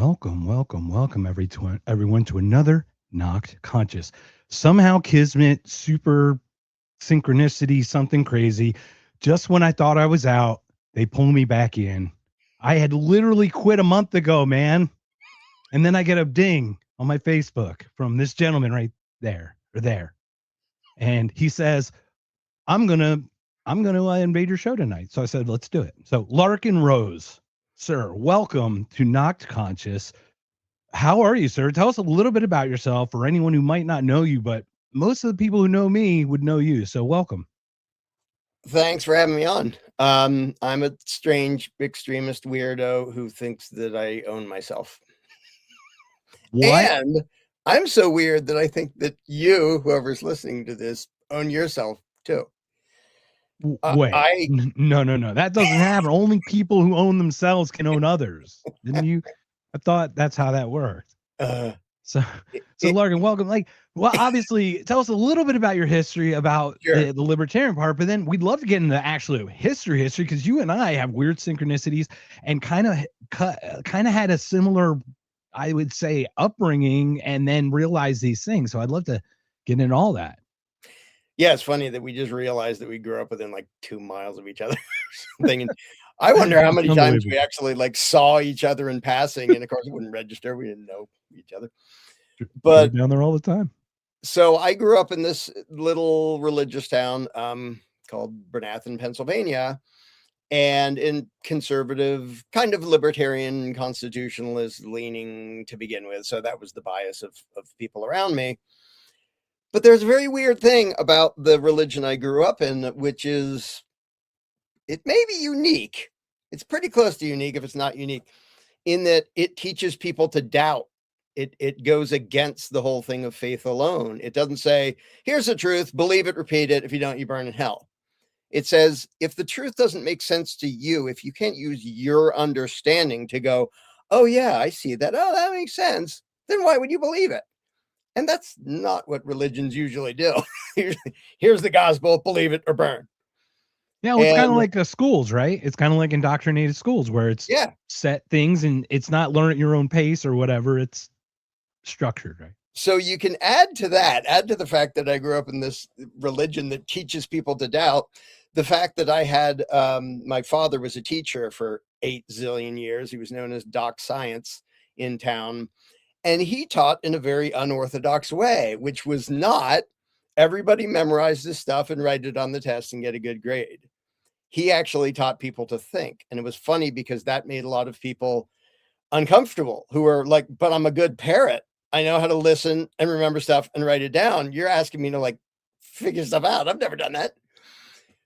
welcome everyone to another Knocked Conscious. Somehow Kismet, super synchronicity, something crazy. Just when I thought I was out, they pull me back in. I had literally quit a month ago, man. And then I get a ding on my Facebook from this gentleman right there. And he says, I'm gonna invade your show tonight. So I said, let's do it. So Larken Rose, sir, welcome to Knocked Conscious. How are you, sir? Tell us a little bit about yourself for anyone who might not know you, but most of the people who know me would know you. So welcome. Thanks for having me on. I'm a strange extremist weirdo who thinks that I own myself. What? And I'm so weird that I think that you, whoever's listening to this, own yourself too. Wait. I No. That doesn't happen. Only people who own themselves can own others. Didn't you? I thought that's how that worked. uh, So, so it, Larkin, welcome. Well, obviously, tell us a little bit about your history, about sure. the libertarian part, but then we'd love to get into actual history, because you and I have weird synchronicities and kind of had a similar, I would say, upbringing, and then realize these things. So I'd love to get into all that. Yeah, it's funny that we just realized that we grew up within like 2 miles of each other or something. And I wonder how many times we actually like saw each other in passing, and of course it wouldn't register. We didn't know each other. But down there all the time. So I grew up in this little religious town called Bernathen, Pennsylvania, and in conservative, kind of libertarian, constitutionalist leaning to begin with. So that was the bias of people around me. But there's a very weird thing about the religion I grew up in, which is it may be unique. It's pretty close to unique if it's not unique, in that it teaches people to doubt. It goes against the whole thing of faith alone. It doesn't say, here's the truth, believe it, repeat it. If you don't, you burn in hell. It says, if the truth doesn't make sense to you, if you can't use your understanding to go, oh yeah, I see that. Oh, that makes sense. Then why would you believe it? And that's not what religions usually do. Here's the gospel, believe it or burn. Yeah, well, it's kind of like schools, right? It's kind of like indoctrinated schools where it's set things and it's not learn at your own pace or whatever. It's structured, right? So you can add to the fact that I grew up in this religion that teaches people to doubt, the fact that I had, my father was a teacher for 8 zillion years. He was known as Doc Science in town. And he taught in a very unorthodox way, which was not everybody memorize this stuff and write it on the test and get a good grade. He actually taught people to think. And it was funny because that made a lot of people uncomfortable who were like, but I'm a good parrot. I know how to listen and remember stuff and write it down. You're asking me to like figure stuff out. I've never done that.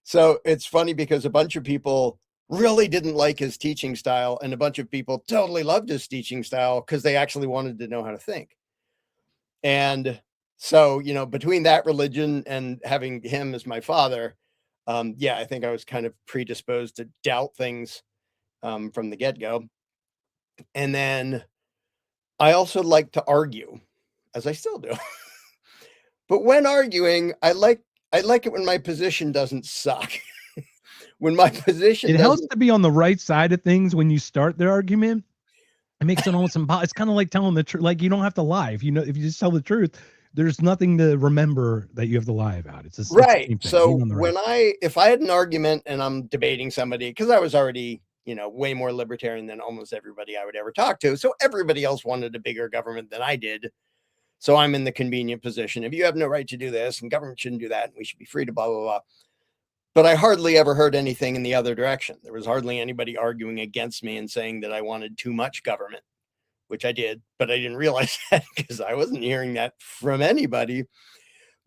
So it's funny because a bunch of people really didn't like his teaching style, and a bunch of people totally loved his teaching style because they actually wanted to know how to think. And so, between that religion and having him as my father, I think I was kind of predisposed to doubt things from the get-go. And then I also like to argue, as I still do. But when arguing, I like it when my position doesn't suck. When my position it helps to be on the right side of things when you start the argument. It makes it almost impossible. It's kind of like telling the truth. Like, you don't have to lie. If you just tell the truth, there's nothing to remember that you have to lie about. It's just right. It's so if I had an argument and I'm debating somebody, because I was already, way more libertarian than almost everybody I would ever talk to. So everybody else wanted a bigger government than I did. So I'm in the convenient position. If you have no right to do this and government shouldn't do that, and we should be free to blah, blah, blah. But I hardly ever heard anything in the other direction. There was hardly anybody arguing against me and saying that I wanted too much government, which I did, but I didn't realize that because I wasn't hearing that from anybody.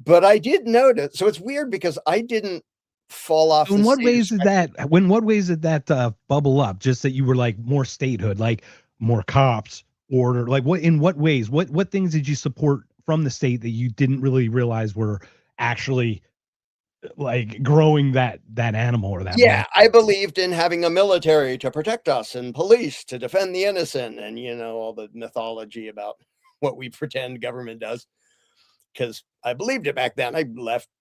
But I did notice. So it's weird because I didn't fall off. In what ways did that bubble up? Just that you were like more statehood, like more cops, order, like what? In what ways? What things did you support from the state that you didn't really realize were actually like growing that animal or that? Yeah, I believed in having a military to protect us and police to defend the innocent, and all the mythology about what we pretend government does. because I believed it back then. I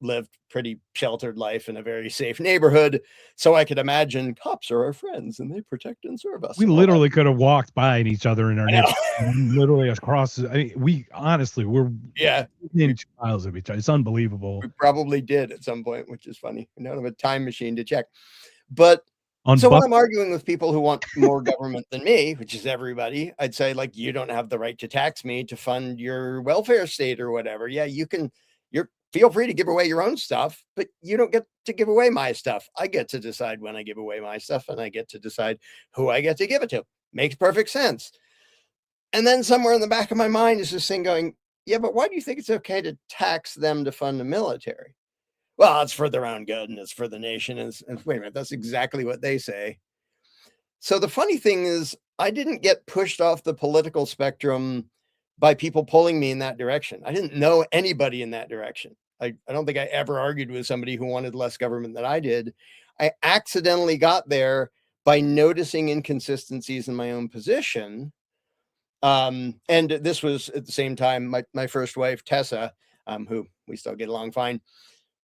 lived pretty sheltered life in a very safe neighborhood, so I could imagine cops are our friends and they protect and serve us We and all that. literally could have walked by each other in our I neighborhood, know. literally across. I mean, we honestly, we're Yeah, within we 2 miles of each other. It's unbelievable. we probably did at some point, which is funny. We don't have a time machine to check. But On so when Buck, I'm arguing with people who want more government than me, which is everybody, I'd say, like, you don't have the right to tax me to fund your welfare state or whatever. Yeah, you're feel free to give away your own stuff, but you don't get to give away my stuff. I get to decide when I give away my stuff, and I get to decide who I get to give it to. Makes perfect sense. And then somewhere in the back of my mind is this thing going, yeah, but why do you think it's okay to tax them to fund the military? Well, it's for their own good and it's for the nation. And wait a minute, that's exactly what they say. So the funny thing is, I didn't get pushed off the political spectrum by people pulling me in that direction. I didn't know anybody in that direction. I don't think I ever argued with somebody who wanted less government than I did. I accidentally got there by noticing inconsistencies in my own position. And this was at the same time, my first wife, Tessa, who we still get along fine,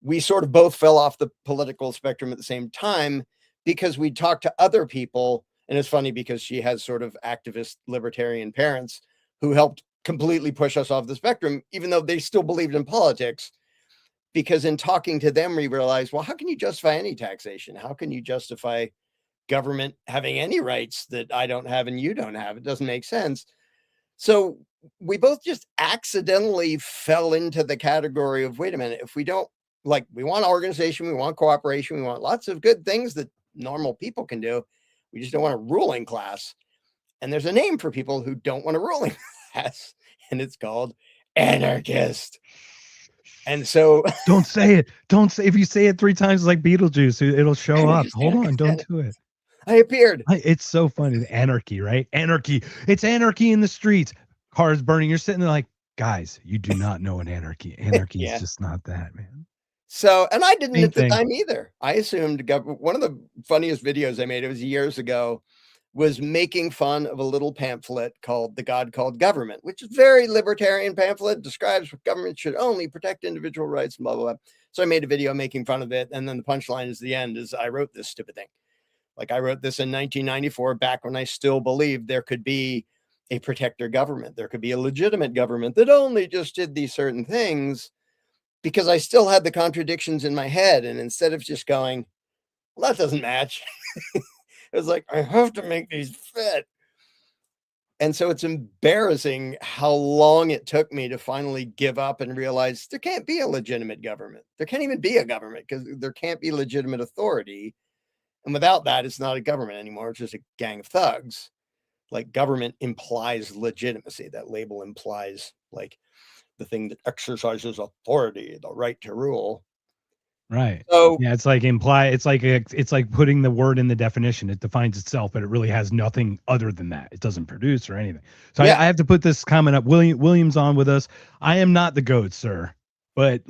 we sort of both fell off the political spectrum at the same time because we talked to other people. And it's funny because she has sort of activist libertarian parents who helped completely push us off the spectrum, even though they still believed in politics. Because in talking to them, we realized, well, how can you justify any taxation? How can you justify government having any rights that I don't have and you don't have? It doesn't make sense. So we both just accidentally fell into the category of, wait a minute, if we don't, like, we want organization, we want cooperation, we want lots of good things that normal people can do. We just don't want a ruling class. And there's a name for people who don't want a ruling class, and it's called anarchist. And so don't say it. Don't say, if you say it 3 times, it's like Beetlejuice. It'll show up. anarchist, Hold on. anarchist, Don't anarchist. do it. I appeared. It's so funny. The anarchy, right? Anarchy. It's anarchy in the streets. Cars burning. You're sitting there like, guys, you do not know an anarchy. Anarchy is Yeah. just not that, man. So, and I didn't Same at the thing. time either. I assumed one of the funniest videos I made, it was years ago, was making fun of a little pamphlet called The God Called Government, which is a very libertarian pamphlet, describes what government should only protect individual rights, blah, blah, blah. So I made a video making fun of it. And then the punchline is the end is I wrote this stupid thing. Like, I wrote this in 1994, back when I still believed there could be a protector government. There could be a legitimate government that only just did these certain things, because I still had the contradictions in my head. And instead of just going, well, that doesn't match, it was like, I have to make these fit. And so it's embarrassing how long it took me to finally give up and realize there can't be a legitimate government. There can't even be a government because there can't be legitimate authority. And without that, it's not a government anymore. It's just a gang of thugs. Like, government implies legitimacy. That label implies, like, the thing that exercises authority, the right to rule. Right. So Yeah, it's like it's like putting the word in the definition. It defines itself, but it really has nothing other than that. It doesn't produce or anything. So yeah, I have to put this comment up. William's on with us. I am not the goat, sir. But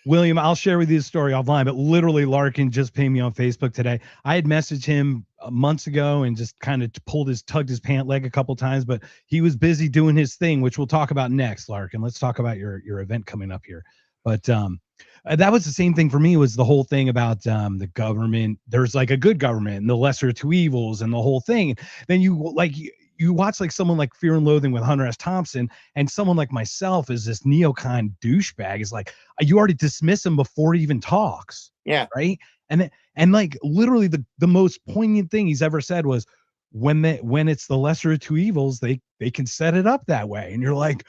William, I'll share with you the story offline, but literally Larken just pinged me on Facebook today. I had messaged him months ago and just kind of tugged his pant leg a couple times, but he was busy doing his thing, which we'll talk about next, Larken. Let's talk about your event coming up here. But that was the same thing for me, was the whole thing about the government. There's like a good government and the lesser of two evils and the whole thing. Then you watch like someone like Fear and Loathing with Hunter S. Thompson, and someone like myself is this neocon douchebag is like, you already dismiss him before he even talks. yeah, Right. And like literally the most poignant thing he's ever said was, when it's the lesser of two evils, they can set it up that way. And you're like,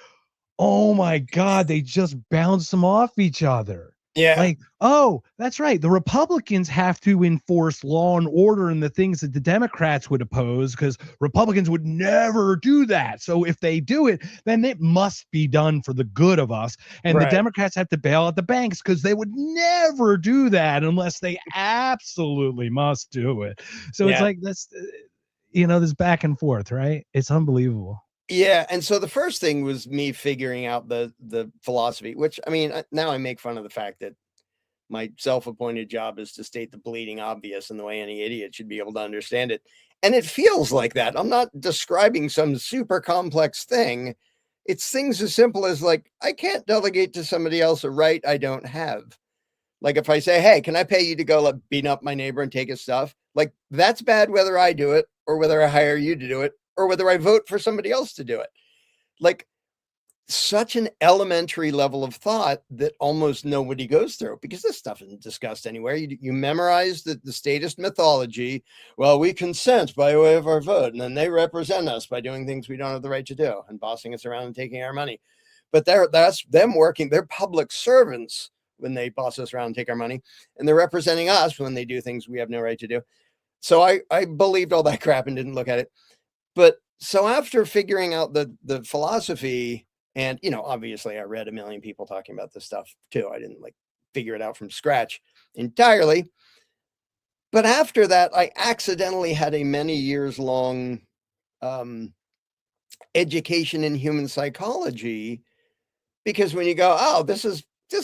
oh my God, they just bounce them off each other. yeah, Like, oh, that's right. The Republicans have to enforce law and order and the things that the Democrats would oppose, because Republicans would never do that. So if they do it, then it must be done for the good of us. And the right, Democrats have to bail out the banks because they would never do that unless they absolutely must do it. So it's yeah. like this, this back and forth, right? It's unbelievable. Yeah, and so the first thing was me figuring out the philosophy, which, I mean, now I make fun of the fact that my self-appointed job is to state the bleeding obvious and the way any idiot should be able to understand it. And it feels like that. I'm not describing some super complex thing. It's things as simple as like, I can't delegate to somebody else a right I don't have. Like if I say, hey, can I pay you to go like beat up my neighbor and take his stuff? Like that's bad whether I do it or whether I hire you to do it or whether I vote for somebody else to do it. Like such an elementary level of thought that almost nobody goes through because this stuff isn't discussed anywhere. You memorize the statist mythology. Well, we consent by way of our vote, and then they represent us by doing things we don't have the right to do and bossing us around and taking our money. But that's them working. They're public servants when they boss us around and take our money, and they're representing us when they do things we have no right to do. So I believed all that crap and didn't look at it. But so after figuring out the philosophy, and obviously I read a million people talking about this stuff too. I didn't like figure it out from scratch entirely. But after that, I accidentally had a many years long education in human psychology, because when you go, oh, this is 2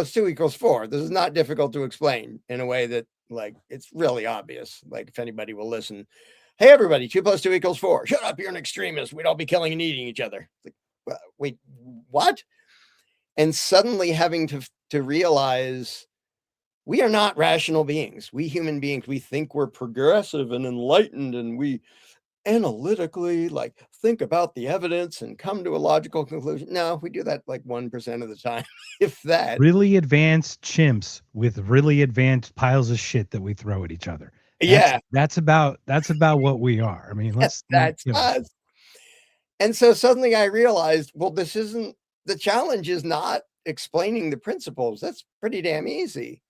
+ 2 = 4. This is not difficult to explain in a way that like it's really obvious. Like if anybody will listen, hey everybody, 2 + 2 = 4. Shut up, you're an extremist. We'd all be killing and eating each other. Like, wait, what? And suddenly having to realize we are not rational beings. We human beings, we think we're progressive and enlightened, and we analytically like think about the evidence and come to a logical conclusion. No, we do that like 1% of the time, if that. Really advanced chimps with really advanced piles of shit that we throw at each other. Yeah, That's about what we are. I mean, that's us. And so suddenly I realized, well, this isn't the challenge is not explaining the principles. That's pretty damn easy.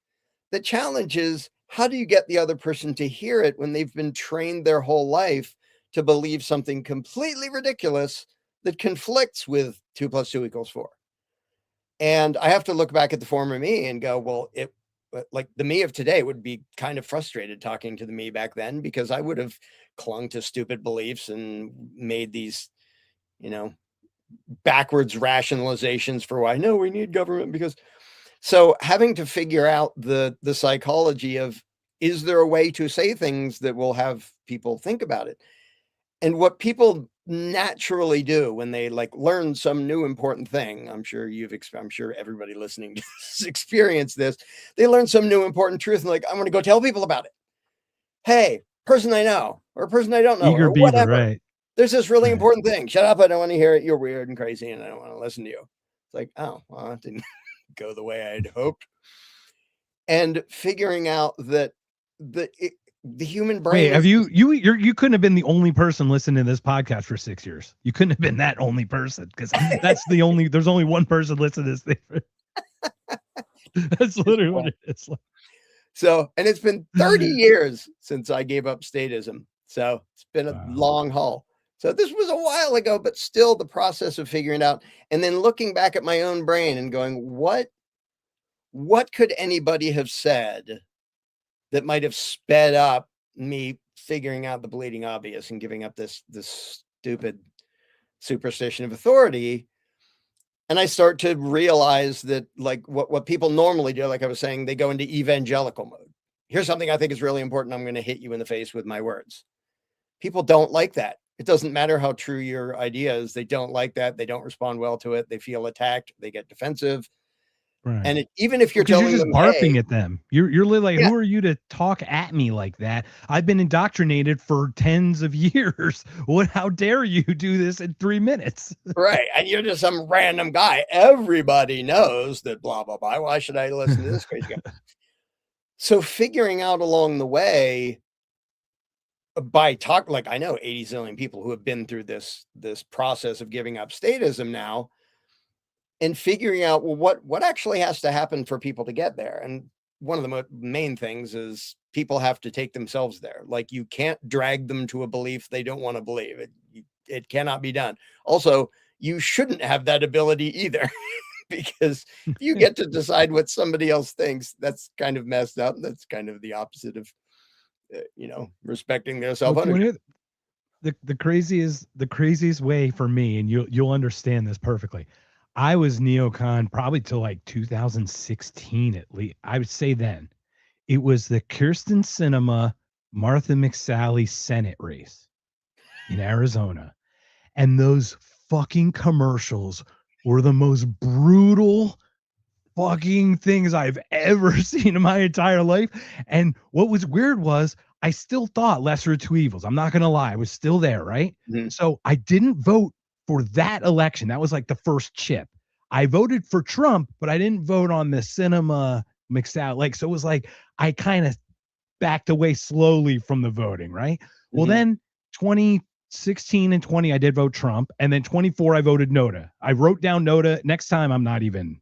The challenge is how do you get the other person to hear it when they've been trained their whole life to believe something completely ridiculous that conflicts with 2 + 2 = 4? And I have to look back at the former me and go, well, like the me of today would be kind of frustrated talking to the me back then, because I would have clung to stupid beliefs and made these, you know, backwards rationalizations for why no, we need government because. So having to figure out the psychology of, is there a way to say things that will have people think about it? And what people naturally do when they like learn some new important thing, I'm sure I'm sure everybody listening to this experienced this. They learn some new important truth and like, I want to go tell people about it. Hey, person I know, or a person I don't know, eager or beaver, whatever. right? There's this really Right. important thing. Shut up. I don't want to hear it. You're weird and crazy and I don't want to listen to you. It's like, oh, well, that didn't go the way I'd hoped. And figuring out that the human Wait, brain have is you couldn't have been the only person listening to this podcast for 6 years. You couldn't have been that only person, because there's only one person listening to this thing. That's literally what it is. so, and it's been 30 years since I gave up statism. So it's been a Wow. long haul. So this was a while ago, but still the process of figuring it out and then looking back at my own brain and going, what could anybody have said that might have sped up me figuring out the bleeding obvious and giving up this stupid superstition of authority? And I start to realize that like what people normally do, like I was saying, they go into evangelical mode. Here's something I think is really important. I'm going to hit you in the face with my words. People don't like that. It doesn't matter how true your idea is. They don't like that. They don't respond well to it. They feel attacked. They get defensive. Right. And even if you're Because you're telling just them, hey, barfing at them. You're literally like, yeah, who are you to talk at me like that? I've been indoctrinated for tens of years. How dare you do this in 3 minutes? right. And you're just some random guy. Everybody knows that blah, blah, blah. Why should I listen to this crazy guy? So figuring out along the way by talk, like I know 80 zillion people who have been through this process of giving up statism now, and figuring out, well, what actually has to happen for people to get there. And one of the main things is people have to take themselves there. Like you can't drag them to a belief they don't want to believe. It cannot be done. Also, you shouldn't have that ability either. Because if you get to decide what somebody else thinks, that's kind of messed up. That's kind of the opposite of respecting their Look, self-ownership. the craziest way for me, and you'll understand this perfectly. I was neocon probably till like 2016 at least. I would say then it was the Kirsten Sinema, Martha McSally Senate race in Arizona, and those fucking commercials were the most brutal fucking things I've ever seen in my entire life. And what was weird was I still thought lesser of two evils. I'm not going to lie. I was still there, right? Mhm. So I didn't vote for that election. That was like the first chip. I voted for Trump, but I didn't vote on the cinema mixed out. Like, so it was like I kind of backed away slowly from the voting, right? Well, Mhm. then 2016 and 20, I did vote Trump. And then 24, I voted Noda. I wrote down Noda. Next time, I'm not even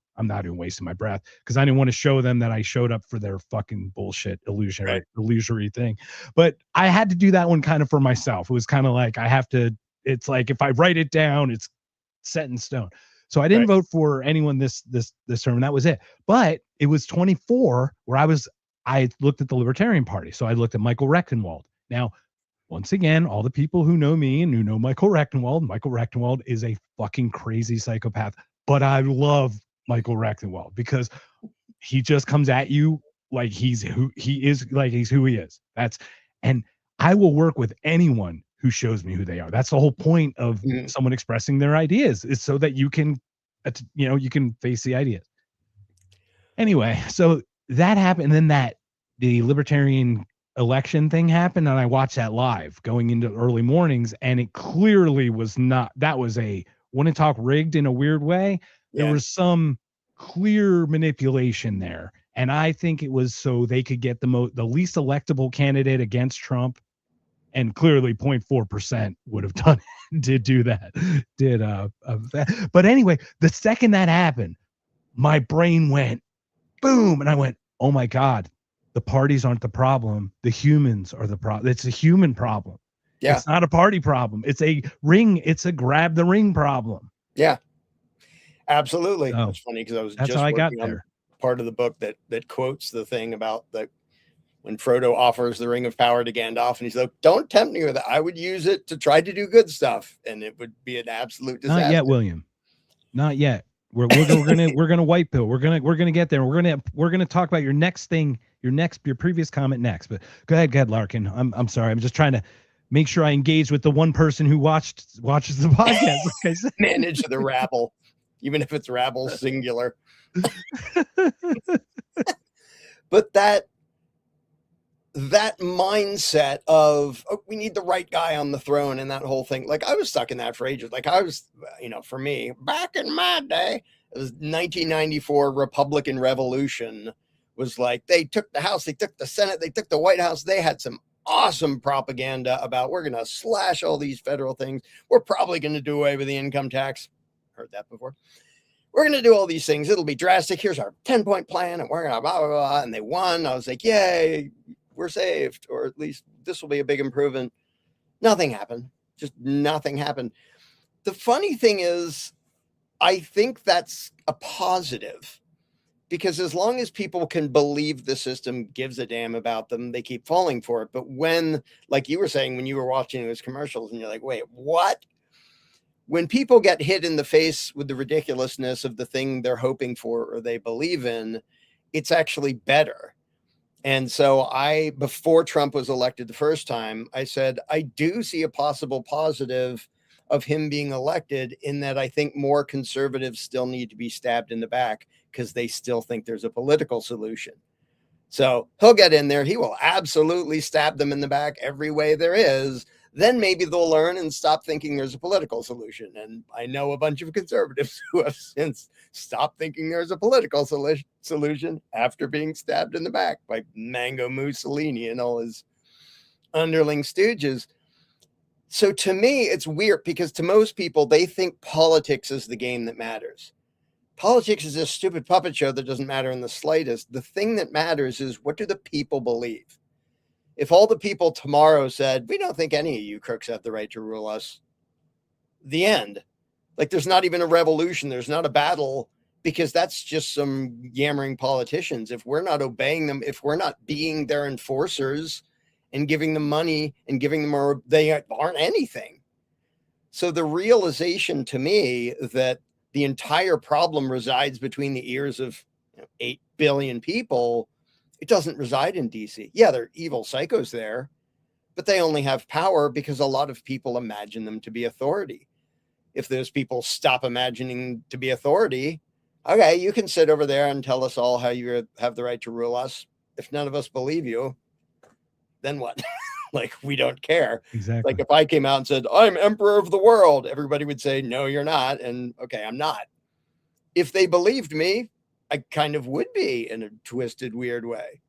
wasting my breath because I didn't want to show them that I showed up for their fucking bullshit Right. illusory thing. But I had to do that one kind of for myself. It was kind of like I have to, it's like if I write it down, it's set in stone. So I didn't Right. vote for anyone this term. And that was it. But it was 24 where I looked at the Libertarian Party. So I looked at Michael Rectenwald. Now, once again, all the people who know me and who know Michael Rectenwald is a fucking crazy psychopath. But I love Michael Rectenwald because he just comes at you like he's who he is, like he's who he is. And I will work with anyone who shows me who they are. That's the whole point of Mhm. someone expressing their ideas, is so that you can, you can face the ideas. Anyway, so that happened. And then the libertarian election thing happened. And I watched that live going into early mornings. And it clearly was not, that was wouldn't talk rigged in a weird way. There Yeah. was some clear manipulation there. And I think it was so they could get the least electable candidate against Trump. And clearly 0.4% would have done did do that. But anyway, the second that happened, my brain went boom. And I went, oh my God, the parties aren't the problem. The humans are the problem. It's a human problem. Yeah. It's not a party problem. It's a grab the ring problem. Yeah. Absolutely. So That's funny because I was that's how just I got working on there. part of the book that quotes the thing about the when Frodo offers the ring of power to Gandalf, and he's like, "Don't tempt me with it. I would use it to try to do good stuff, and it would be an absolute Not yet, disaster." William. Not yet. We're gonna white pill. We're gonna get there. We're gonna talk about your next thing, your previous comment next. But go ahead, Larkin. I'm sorry. I'm just trying to make sure I engage with the one person who watches the podcast. Like I said. Manage the rabble, even if it's rabble singular. But that mindset of, oh, we need the right guy on the throne and that whole thing, like I was stuck in that for ages. Like I was, for me back in my day, it was 1994 Republican Revolution was like, they took the House, they took the Senate, they took the White House. They had some awesome propaganda about, we're going to slash all these federal things. We're probably going to do away with the income tax. Heard that before. We're going to do all these things. It'll be drastic. Here's our 10-point plan. And we're going to blah, blah, blah. And they won. I was like, yay, we're saved. Or at least this will be a big improvement. Nothing happened. Just nothing happened. The funny thing is, I think that's a positive, because as long as people can believe the system gives a damn about them, they keep falling for it. But when, like you were saying, when you were watching those commercials and you're like, wait, what? When people get hit in the face with the ridiculousness of the thing they're hoping for or they believe in, it's actually better. And so before Trump was elected the first time, I said, I do see a possible positive of him being elected, in that I think more conservatives still need to be stabbed in the back because they still think there's a political solution. So he'll get in there. He will absolutely stab them in the back every way there is. Then maybe they'll learn and stop thinking there's a political solution. And I know a bunch of conservatives who have since stopped thinking there's a political solution after being stabbed in the back by Mango Mussolini and all his underling stooges. So to me, it's weird, because to most people, they think politics is the game that matters. Politics is a stupid puppet show that doesn't matter in the slightest. The thing that matters is, what do the people believe? If all the people tomorrow said, we don't think any of you crooks have the right to rule us, the end. Like, there's not even a revolution. There's not a battle, because that's just some yammering politicians. If we're not obeying them, if we're not being their enforcers and giving them money and giving them, they aren't anything. So the realization to me that the entire problem resides between the ears of 8 billion people, it doesn't reside in DC. Yeah, they're evil psychos there, but they only have power because a lot of people imagine them to be authority. if those people stop imagining to be authority, okay, you can sit over there and tell us all how you have the right to rule us. If none of us believe you, then what? Like, we don't care. Like, Exactly. if I came out and said, I'm emperor of the world, everybody would say, no, you're not. And okay, I'm not. If they believed me, I kind of would be in a twisted, weird way.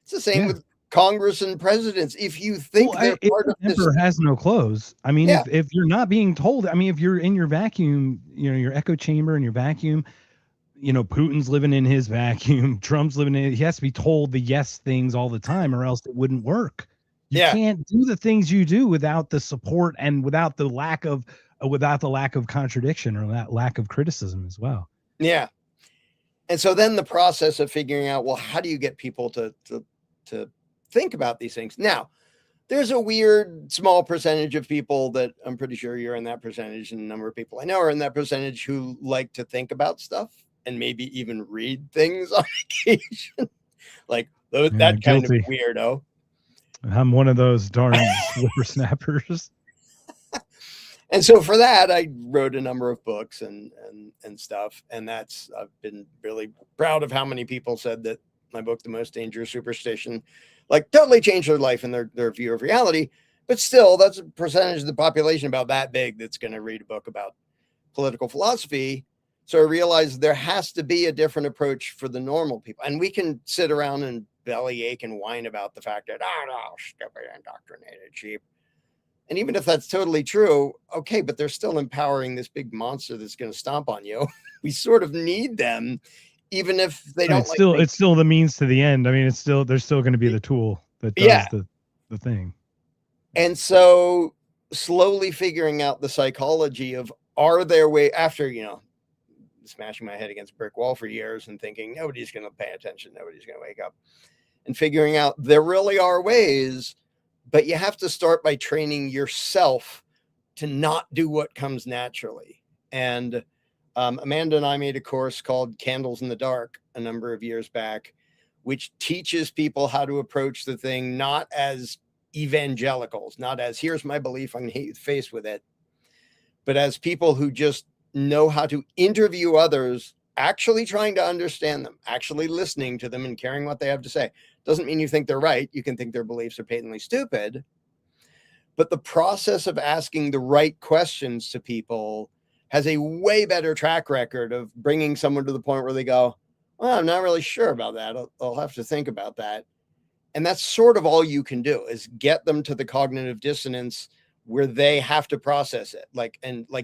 It's the same Yeah. with Congress and presidents. If you Well, think they're if part the of this, emperor has no clothes, I mean, yeah, if you're not being told, I mean, if you're in your vacuum, your echo chamber and your vacuum, Putin's living in his vacuum, Trump's living in it. He has to be told the yes things all the time, or else it wouldn't work. You yeah, can't do the things you do without the support and without the lack of contradiction or that lack of criticism as well. yeah. And so then the process of figuring out, well, how do you get people to think about these things? Now, there's a weird small percentage of people that I'm pretty sure you're in that percentage, and a number of people I know are in that percentage who like to think about stuff and maybe even read things on occasion, like Yeah, that kind of guilty. weirdo. I'm one of those darn whippersnappers. And so for that, I wrote a number of books and stuff, and I've been really proud of how many people said that my book, The Most Dangerous Superstition, like totally changed their life and their view of reality. But still, that's a percentage of the population about that big that's going to read a book about political philosophy. So I realized there has to be a different approach for the normal people. And we can sit around and bellyache and whine about the fact that, oh, no, stupid, indoctrinated sheep. And even if that's totally true, okay, but they're still empowering this big monster that's going to stomp on you. We sort of need them, even if they don't like things. It's still the means to the end. I mean, they're still going to be the tool that Yeah. does the thing. And so slowly figuring out the psychology of, are there way after, smashing my head against a brick wall for years and thinking nobody's going to pay attention, nobody's going to wake up, and figuring out there really are ways, but you have to start by training yourself to not do what comes naturally. And Amanda and I made a course called Candles in the Dark a number of years back, which teaches people how to approach the thing not as evangelicals, not as here's my belief, I'm going to hit you in the face with it, but as people who just know how to interview others, actually trying to understand them, actually listening to them and caring what they have to say. Doesn't mean you think they're right. You can think their beliefs are patently stupid. But the process of asking the right questions to people has a way better track record of bringing someone to the point where they go, well, I'm not really sure about that. I'll have to think about that. And that's sort of all you can do, is get them to the cognitive dissonance where they have to process it. Like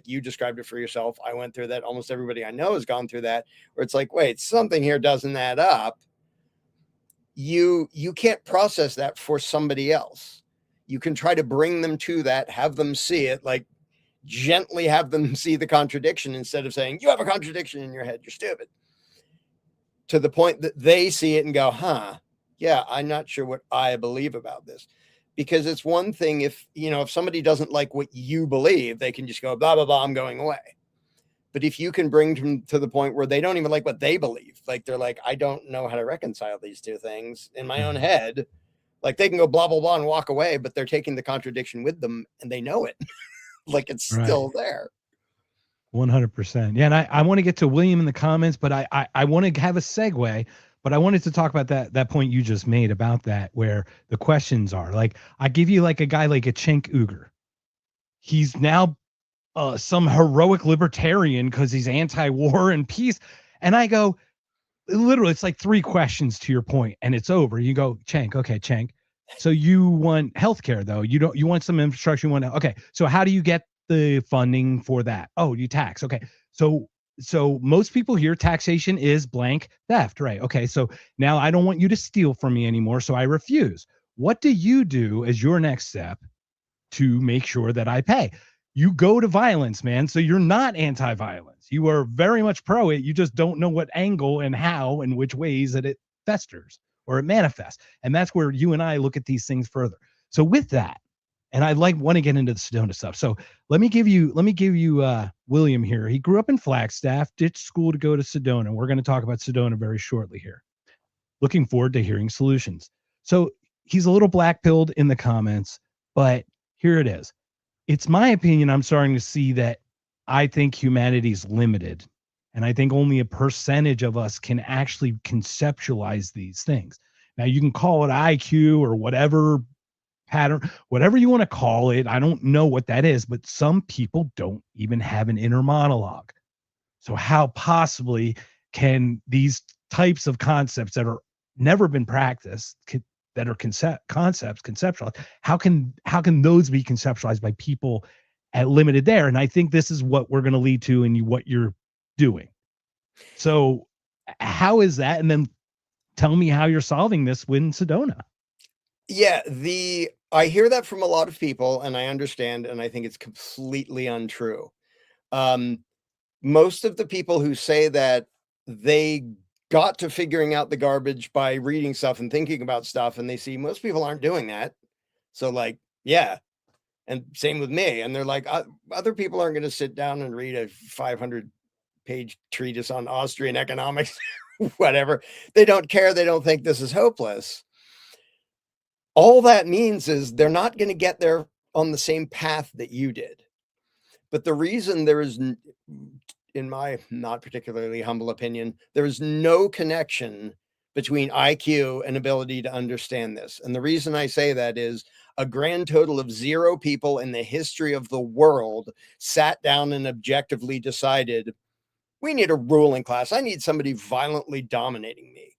you described it for yourself. I went through that. Almost everybody I know has gone through that, where it's like, wait, something here doesn't add up. You can't process that for somebody else. You can try to bring them to that, have them see it, like gently have them see the contradiction instead of saying, you have a contradiction in your head, you're stupid, to the point that they see it and go, yeah, I'm not sure what I believe about this. Because it's one thing if somebody doesn't like what you believe, they can just go, blah, blah, blah, I'm going away. But if you can bring them to the point where they don't even like what they believe, like they're like, I don't know how to reconcile these two things in my own head. Like they can go blah, blah, blah and walk away, but they're taking the contradiction with them and they know it. Like it's still there. 100%. Yeah. And I want to get to William in the comments, but I want to have a segue, but I wanted to talk about that point you just made about that, where the questions are like, I give you like a guy like a Cenk Uygur. He's now some heroic libertarian because he's anti-war and peace. And I go, literally, it's like 3 questions to your point and it's over. You go, Cenk, okay, Cenk. So you want healthcare though. You want some infrastructure. Okay. So how do you get the funding for that? Oh, you tax. Okay. So most people here, taxation is blank theft, right? Okay. So now I don't want you to steal from me anymore. So I refuse. What do you do as your next step to make sure that I pay? You go to violence, man. So you're not anti-violence. You are very much pro it. You just don't know what angle and how and which ways that it festers or it manifests. And that's where you and I look at these things further. So with that, and I want to get into the Sedona stuff. So let me give you William here. He grew up in Flagstaff, ditched school to go to Sedona. We're going to talk about Sedona very shortly here. Looking forward to hearing solutions. So he's a little black-pilled in the comments, but here it is. It's my opinion, I'm starting to see that I think humanity's limited. And I think only a percentage of us can actually conceptualize these things. Now, you can call it IQ or whatever pattern, whatever you want to call it. I don't know what that is, but some people don't even have an inner monologue. So, how possibly can these types of concepts that are never been practiced, that are concepts conceptualized, how can those be conceptualized by people at limited there? And I think this is what we're going to lead to, and what you're doing. So, how is that? And then tell me how you're solving this in Sedona. Yeah, I hear that from a lot of people, and I understand, and I think it's completely untrue. Um, Most of the people who say that they got to figuring out the garbage by reading stuff and thinking about stuff, and they see most people aren't doing that. So, like, yeah, and same with me. And they're like, other people aren't going to sit down and read a 500-page treatise on Austrian economics, whatever. They don't care. They don't think this is hopeless. All that means is they're not going to get there on the same path that you did. But the reason there is, in my not particularly humble opinion, there is no connection between IQ and ability to understand this. And the reason I say that is a grand total of 0 people in the history of the world sat down and objectively decided, we need a ruling class. I need somebody violently dominating me.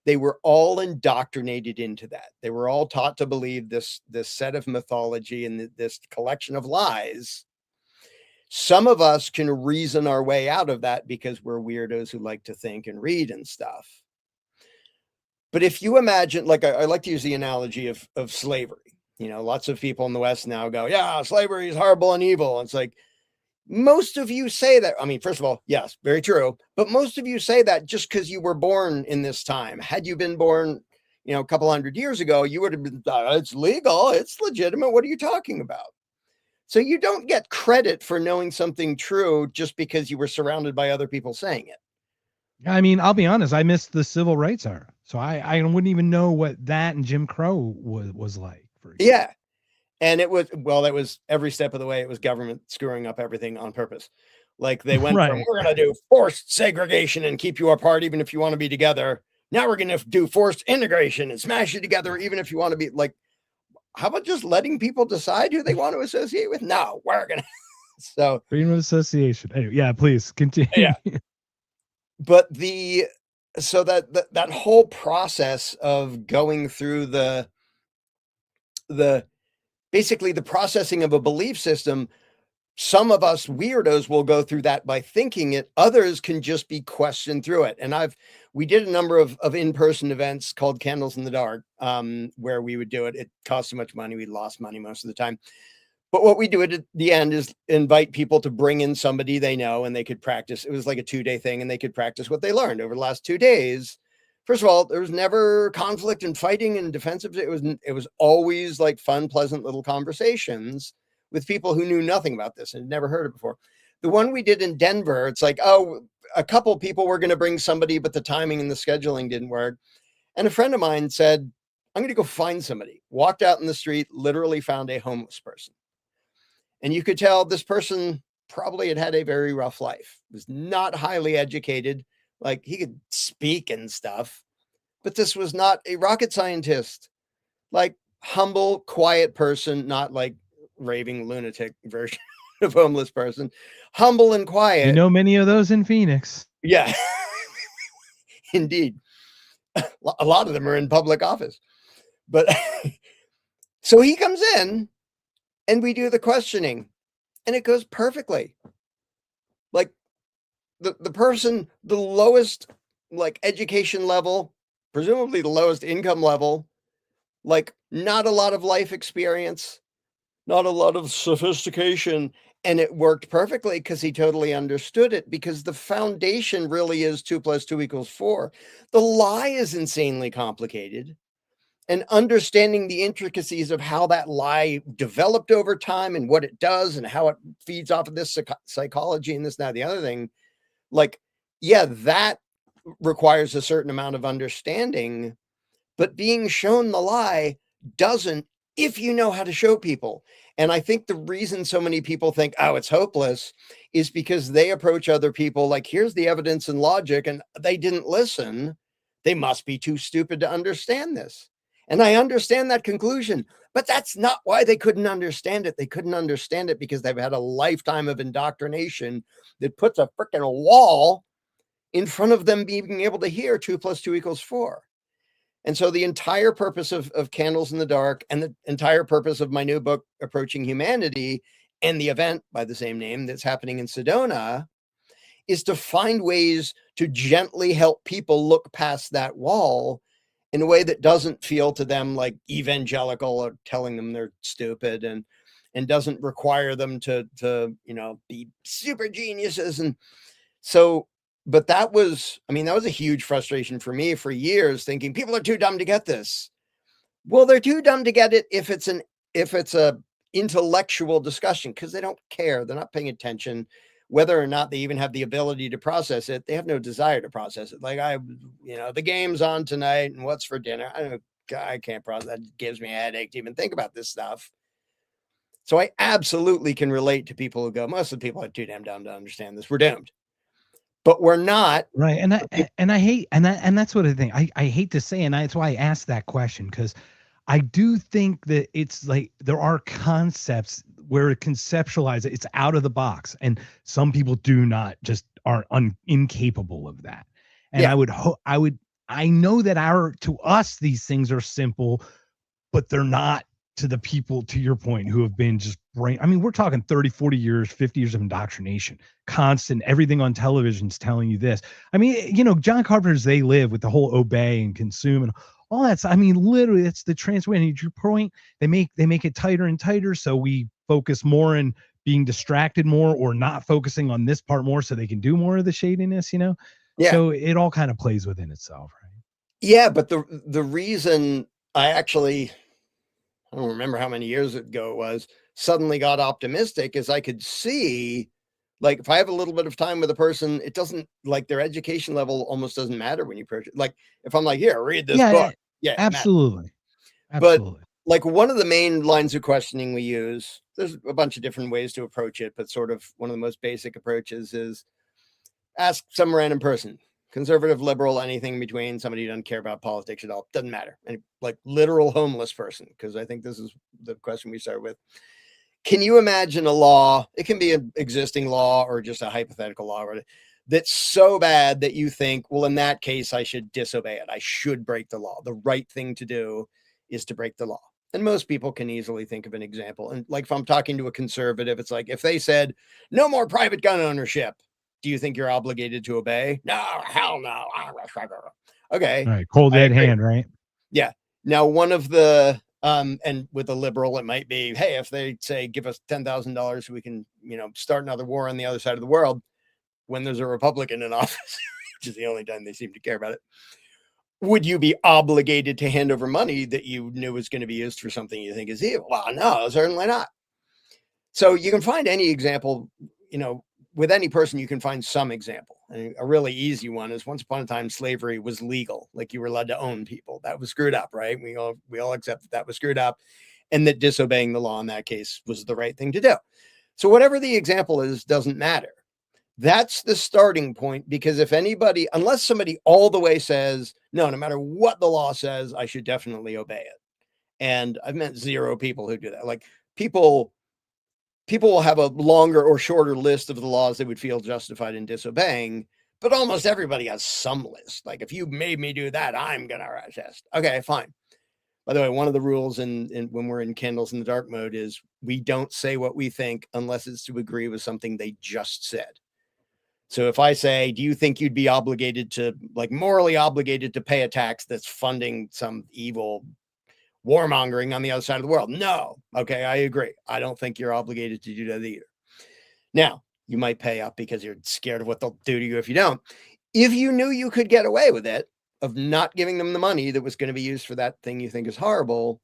They were all indoctrinated into that. They were all taught to believe this set of mythology and this collection of lies. Some of us can reason our way out of that because we're weirdos who like to think and read and stuff. But if you imagine, like, I like to use the analogy of slavery. You know, lots of people in the West now go, yeah, slavery is horrible and evil. And it's like, most of you say that. I mean, first of all, yes, very true. But most of you say that just because you were born in this time. Had you been born, a couple hundred years ago, you would have been, it's legal, it's legitimate. What are you talking about? So you don't get credit for knowing something true just because you were surrounded by other people saying it. I mean, I'll be honest, I missed the civil rights era. So I wouldn't even know what that and Jim Crow was like, for example. Yeah. And it was, well, that was every step of the way. It was government screwing up everything on purpose. Like they went from, Right. we're going to do forced segregation and keep you apart, even if you want to be together. Now we're going to do forced integration and smash you together, even if you want to be like, how about just letting people decide who they want to associate with? No, we're going to. So Freedom of association. Anyway, yeah, please continue. Yeah. But so that whole process of going through the basically the processing of a belief system, some of us weirdos will go through that by thinking it. Others can just be questioned through it. And we did a number of in-person events called Candles in the Dark, where we would do it. It cost too much money. We lost money most of the time. But what we do at the end is invite people to bring in somebody they know, and they could practice. It was like a 2-day thing, and they could practice what they learned over the last 2 days. First of all, there was never conflict and fighting and defensive. It was always like fun, pleasant little conversations with people who knew nothing about this and had never heard it before. The one we did in Denver, it's like, oh, a couple people were going to bring somebody, but the timing and the scheduling didn't work. And a friend of mine said, I'm going to go find somebody. Walked out in the street, literally found a homeless person. And you could tell this person probably had a very rough life, was not highly educated. Like he could speak and stuff, but this was not a rocket scientist, like humble, quiet person, not like raving lunatic version of homeless person, humble and quiet. You know, many of those in Phoenix. Yeah, indeed. A lot of them are in public office, but so he comes in and we do the questioning and it goes perfectly. Like the person, the lowest like education level, presumably the lowest income level, like not a lot of life experience, not a lot of sophistication. And it worked perfectly because he totally understood it, because the foundation really is 2 + 2 = 4. The lie is insanely complicated. And understanding the intricacies of how that lie developed over time and what it does and how it feeds off of this psychology and this, now, the other thing, like, yeah, that requires a certain amount of understanding, but being shown the lie doesn't if you know how to show people. And I think the reason so many people think, oh, it's hopeless, is because they approach other people like, here's the evidence and logic, and they didn't listen. They must be too stupid to understand this. And I understand that conclusion, but that's not why they couldn't understand it. They couldn't understand it because they've had a lifetime of indoctrination that puts a freaking wall in front of them being able to hear 2 + 2 = 4. And so the entire purpose of Candles in the Dark and the entire purpose of my new book, Approaching Humanity, and the event by the same name that's happening in Sedona is to find ways to gently help people look past that wall in a way that doesn't feel to them like evangelical or telling them they're stupid, and doesn't require them to be super geniuses. And so, but that was, I mean, that was a huge frustration for me for years, thinking people are too dumb to get this. Well, they're too dumb to get it if it's a intellectual discussion, because they don't care. They're not paying attention. Whether or not they even have the ability to process it, they have no desire to process it. Like, the game's on tonight and what's for dinner. I can't process that. Gives me a headache to even think about this stuff. So I absolutely can relate to people who go, most of the people are too damn dumb to understand this. We're doomed. But we're not. Right. And I hate, and that's what I think. I hate to say, and that's why I asked that question, because I do think that it's like there are concepts where it conceptualize it, it's out of the box, and some people do not, just are incapable of that. And Yeah. I know that to us these things are simple, but they're not to the people, to your point, who have been just brain. I mean, we're talking 30, 40 years, 50 years of indoctrination, constant, everything on television's telling you this. I mean, John Carpenter's They Live, with the whole obey and consume and all that. I mean, literally, it's the transfer. And your point, they make it tighter and tighter, so we focus more in being distracted more, or not focusing on this part more, so they can do more of the shadiness. Yeah. So it all kind of plays within itself, right? Yeah. But the reason I don't remember how many years ago it was, suddenly got optimistic is I could see, like, if I have a little bit of time with a person, it doesn't, like, their education level almost doesn't matter when you approach it. Like, if I'm like, here, read this book. Yeah, Yeah, it matters. absolutely. But Absolutely. like, one of the main lines of questioning we use, there's a bunch of different ways to approach it, but sort of one of the most basic approaches is ask some random person, conservative, liberal, anything in between, somebody who doesn't care about politics at all, doesn't matter. And like, literal homeless person, because I think this is the question we start with. Can you imagine a law? It can be an existing law or just a hypothetical law that's so bad that you think, well, in that case, I should disobey it. I should break the law. The right thing to do is to break the law. And most people can easily think of an example. And like, if I'm talking to a conservative, it's like, if they said no more private gun ownership, do you think you're obligated to obey? No, hell no. Okay, All right, cold I dead agree. hand, right? Yeah. Now, one of the and with a liberal, it might be, hey, if they say give us $10,000 so we can, start another war on the other side of the world, when there's a Republican in office, which is the only time they seem to care about it, would you be obligated to hand over money that you knew was going to be used for something you think is evil? Well, no, certainly not. So you can find any example, with any person, you can find some example. And a really easy one is, once upon a time, slavery was legal. Like, you were allowed to own people. That was screwed up, right? We all accept that was screwed up, and that disobeying the law in that case was the right thing to do. So whatever the example is, doesn't matter. That's the starting point, because if anybody, unless somebody all the way says, no matter what the law says, I should definitely obey it. And I've met zero people who do that. Like, people will have a longer or shorter list of the laws they would feel justified in disobeying, but almost everybody has some list. Like, if you made me do that, I'm going to resist. Okay, fine. By the way, one of the rules in when we're in Candles in the Dark mode is we don't say what we think unless it's to agree with something they just said. So if I say, do you think you'd be obligated to, like, morally obligated to pay a tax that's funding some evil warmongering on the other side of the world? No. Okay, I agree. I don't think you're obligated to do that either. Now, you might pay up because you're scared of what they'll do to you if you don't. If you knew you could get away with it, of not giving them the money that was going to be used for that thing you think is horrible,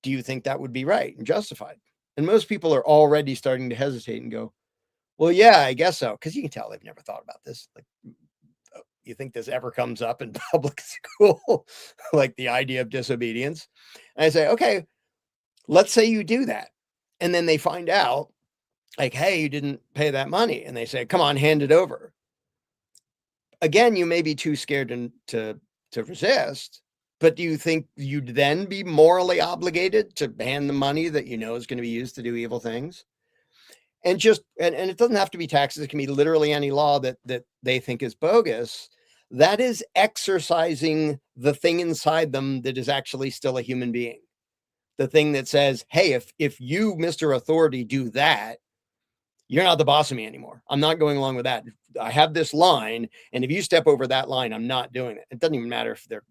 do you think that would be right and justified? And most people are already starting to hesitate and go, well, yeah, I guess so. Because you can tell they've never thought about this. Like, you think this ever comes up in public school? Like, the idea of disobedience? And I say, okay, let's say you do that, and then they find out, like, hey, you didn't pay that money, and they say, come on, hand it over. Again, you may be too scared to resist, but do you think you'd then be morally obligated to hand the money that you know is going to be used to do evil things? And just and it doesn't have to be taxes, it can be literally any law that they think is bogus. That is exercising the thing inside them that is actually still a human being. The thing that says, hey, if you, Mr. Authority, do that, you're not the boss of me anymore. I'm not going along with that. I have this line, and if you step over that line, I'm not doing it. It doesn't even matter if they're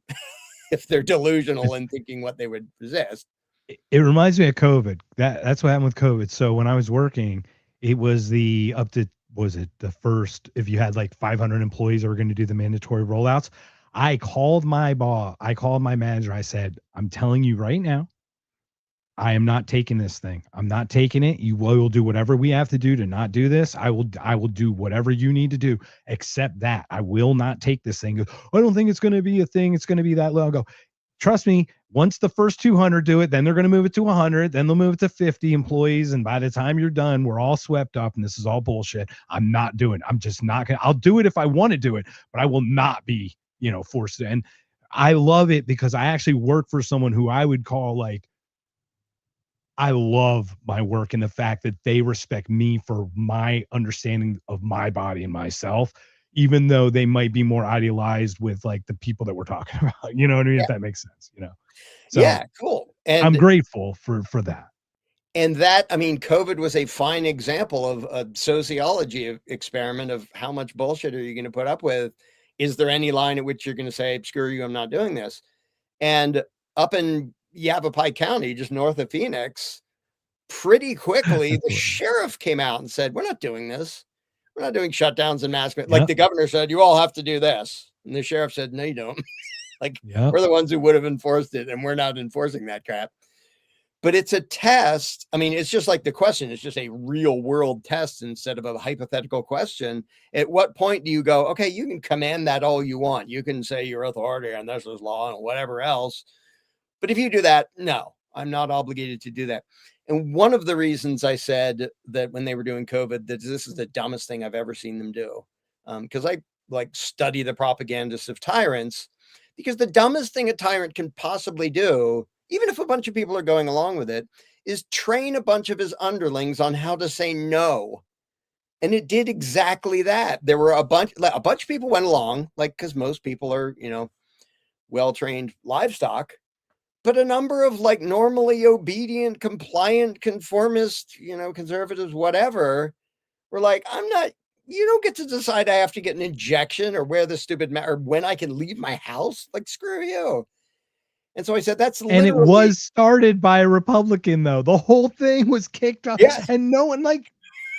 if they're delusional and thinking what they would resist. It reminds me of COVID. That's what happened with COVID. So when I was working, it was the up to was it the first if you had like 500 employees that were going to do the mandatory rollouts. I called my boss. I called my manager. I said, "I'm telling you right now, I am not taking this thing. I'm not taking it. You will do whatever we have to do to not do this. I will do whatever you need to do, except that I will not take this thing. I don't think it's going to be a thing. It's going to be that low. I go, trust me, once the first 200 do it, then they're going to move it to 100, then they'll move it to 50 employees. And by the time you're done, we're all swept up and this is all bullshit. I'm not doing it. I'm just not going to, I'll do it if I want to do it, but I will not be, forced to. And I love it because I actually work for someone who I would call like, I love my work and the fact that they respect me for my understanding of my body and myself, even though they might be more idealized with like the people that we're talking about. You know what I mean? Yeah. If that makes sense, So Yeah, cool. I'm grateful for that. And that, I mean, COVID was a fine example of a sociology experiment of how much bullshit are you going to put up with? Is there any line at which you're going to say, screw you, I'm not doing this? And up in Yavapai County, just north of Phoenix, pretty quickly, the sheriff came out and said, we're not doing this. We're not doing shutdowns and mask. Like the governor said, you all have to do this. And the sheriff said, no, you don't. We're the ones who would have enforced it, and we're not enforcing that crap. But it's a test. I mean, it's just like the question. It's just a real world test instead of a hypothetical question. At what point do you go, okay, you can command that all you want. You can say your authority and this is law and whatever else. But if you do that, no, I'm not obligated to do that. And one of the reasons I said that when they were doing COVID, that this is the dumbest thing I've ever seen them do. Because I study the propagandists of tyrants, because the dumbest thing a tyrant can possibly do, even if a bunch of people are going along with it, is train a bunch of his underlings on how to say no. And it did exactly that. There were a bunch of people went along, because most people are, well-trained livestock, but a number of normally obedient, compliant, conformist, conservatives, whatever, were like, you don't get to decide I have to get an injection or wear the stupid or when I can leave my house. Screw you. And so I said, that's literally. And it was started by a Republican, though. The whole thing was kicked off. Yes. And no one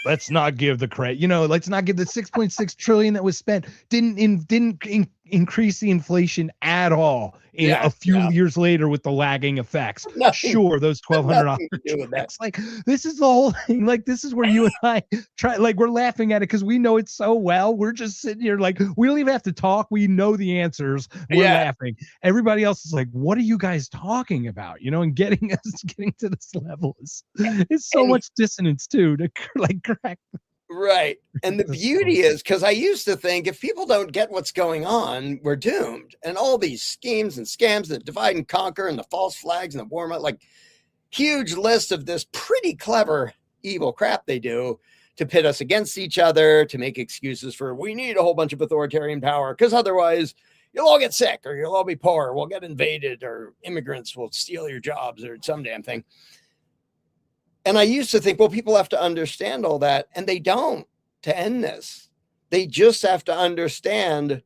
let's not give the credit, let's not give the 6.6 trillion that was spent didn't increase the inflation at all a few years later with the lagging effects. Sure, those $1,200 this is the whole thing. This is where you and I try, we're laughing at it because we know it so well. We're just sitting here we don't even have to talk. We know the answers. We're laughing. Everybody else is like, what are you guys talking about? And getting to this level is so much dissonance too to crack. Right. And the beauty is, because I used to think if people don't get what's going on, we're doomed. And all these schemes and scams, the divide and conquer and the false flags and the warm up, huge list of this pretty clever evil crap they do to pit us against each other, to make excuses for we need a whole bunch of authoritarian power because otherwise you'll all get sick or you'll all be poor, or we'll get invaded, or immigrants will steal your jobs or some damn thing. And I used to think, well, people have to understand all that, and they don't to end this. They just have to understand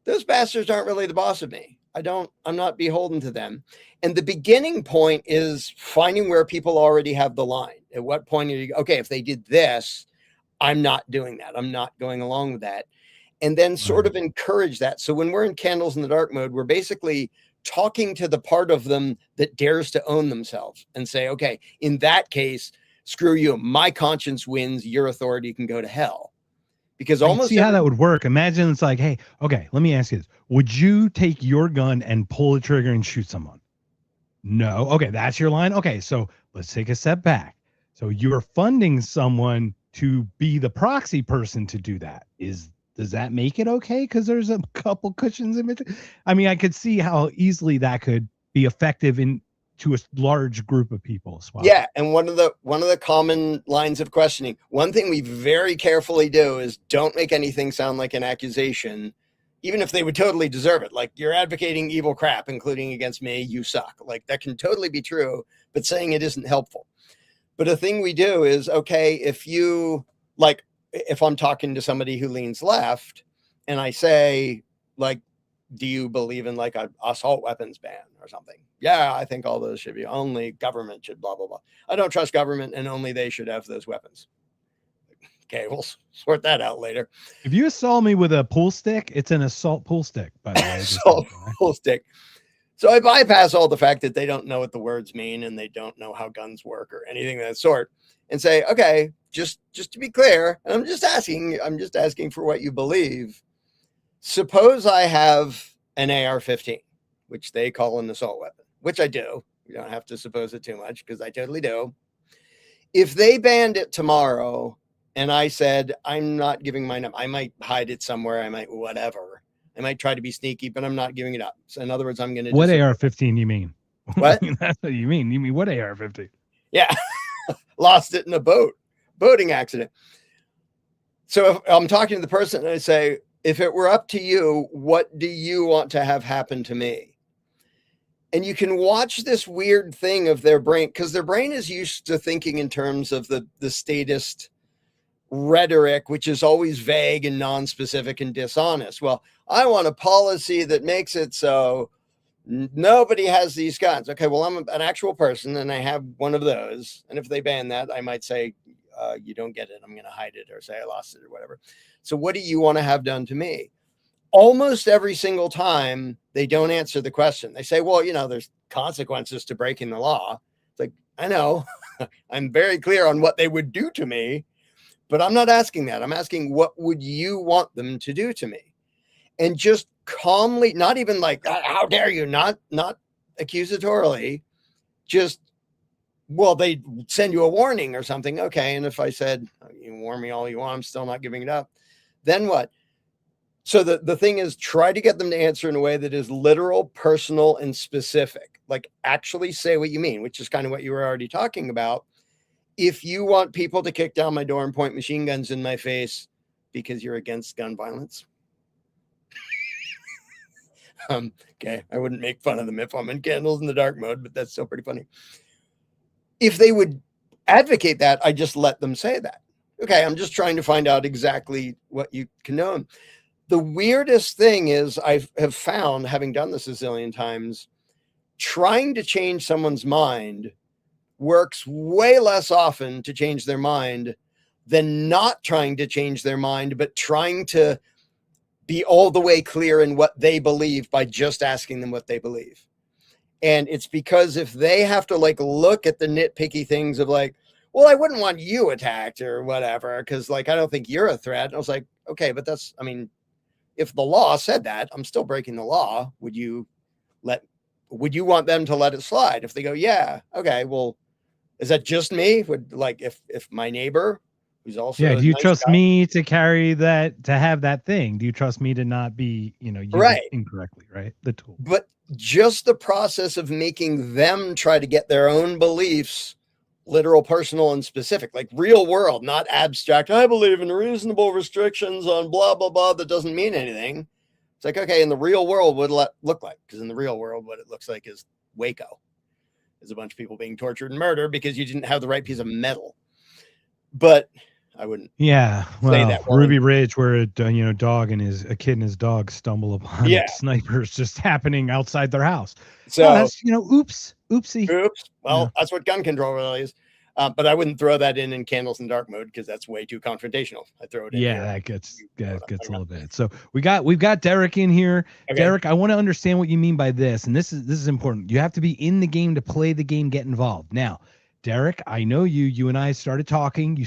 those bastards aren't really the boss of me. I'm not beholden to them. And the beginning point is finding where people already have the line. At what point are you, okay, if they did this, I'm not doing that. I'm not going along with that. And then sort of encourage that. So when we're in Candles in the Dark mode, we're basically talking to the part of them that dares to own themselves and say, okay, in that case, screw you. My conscience wins. Your authority can go to hell. Because almost see how that would work. Imagine it's like, hey, okay, let me ask you this. Would you take your gun and pull the trigger and shoot someone? No. Okay, that's your line. Okay, so let's take a step back. So you're funding someone to be the proxy person to do that. Does that make it okay? Because there's a couple cushions in between. I mean, I could see how easily that could be effective in to a large group of people as well. Yeah, and one of the common lines of questioning, one thing we very carefully do is don't make anything sound like an accusation, even if they would totally deserve it. Like, you're advocating evil crap, including against me, you suck. Like, that can totally be true, but saying it isn't helpful. But a thing we do is, okay, if you like, if I'm talking to somebody who leans left and I say, like, do you believe in like a assault weapons ban or something? Yeah, I think all those should be, only government should blah, blah, blah. I don't trust government and only they should have those weapons. Okay, we'll sort that out later. If you assault me with a pool stick, it's an assault pool stick, by the way. Assault pool stick. So I bypass all the fact that they don't know what the words mean and they don't know how guns work or anything of that sort, and say, okay, just to be clear, and I'm just asking for what you believe. Suppose I have an AR-15, which they call an assault weapon, which I do. You don't have to suppose it too much because I totally do. If they banned it tomorrow and I said, I'm not giving mine up, I might hide it somewhere, I might whatever. I might try to be sneaky, but I'm not giving it up. So in other words, I'm going to. What AR-15 you mean? What? That's what you mean. You mean what AR-15? Yeah. Lost it in a boating accident. So if I'm talking to the person and I say, if it were up to you, what do you want to have happen to me? And you can watch this weird thing of their brain, because their brain is used to thinking in terms of the statist rhetoric, which is always vague and non-specific and dishonest. Well, I want a policy that makes it so nobody has these guns. Okay, well, I'm an actual person and I have one of those. And if they ban that, I might say, you don't get it. I'm going to hide it or say I lost it or whatever. So what do you want to have done to me? Almost every single time they don't answer the question. They say, well, there's consequences to breaking the law. It's like, I know, I'm very clear on what they would do to me, but I'm not asking that. I'm asking, what would you want them to do to me? And just calmly, not even like, how dare you, not accusatorily, just, well, they send you a warning or something. Okay. And if I said, you warn me all you want, I'm still not giving it up, then what? So the thing is, try to get them to answer in a way that is literal, personal, and specific. Like, actually say what you mean, which is kind of what you were already talking about. If you want people to kick down my door and point machine guns in my face because you're against gun violence. Okay, I wouldn't make fun of them if I'm in candles in the dark mode, but that's still pretty funny. If they would advocate that, I just let them say that. Okay, I'm just trying to find out exactly what you condone. The weirdest thing is, I have found, having done this a zillion times, trying to change someone's mind works way less often to change their mind than not trying to change their mind, but trying to be all the way clear in what they believe by just asking them what they believe. And it's because if they have to like look at the nitpicky things of like, well, I wouldn't want you attacked or whatever, because like, I don't think you're a threat. And I was like, okay, but that's, I mean, if the law said that, I'm still breaking the law. Would you want them to let it slide? If they go, yeah, okay, well, is that just me? Would, like, if my neighbor, who's also do you nice trust guy, me to carry that, to have that thing? Do you trust me to not be, use right, it incorrectly, right? The tool. But just the process of making them try to get their own beliefs literal, personal, and specific, like real world, not abstract. I believe in reasonable restrictions on blah, blah, blah. That doesn't mean anything. It's like, okay, in the real world, what it look like? Because in the real world, what it looks like is Waco. There's a bunch of people being tortured and murdered because you didn't have the right piece of metal. But I wouldn't. Yeah, well, say that Ruby Ridge, where a kid and his dog stumble upon Yeah. snipers just happening outside their house. So that's oopsie. Oops. Well, that's what gun control really is. But I wouldn't throw that in candles in dark mode because that's way too confrontational. I throw it in. Yeah, that gets a little bit. So we've got Derek in here. Okay. Derek, I want to understand what you mean by this, and this is important. You have to be in the game to play the game, get involved. Now, Derek, I know you and I started talking.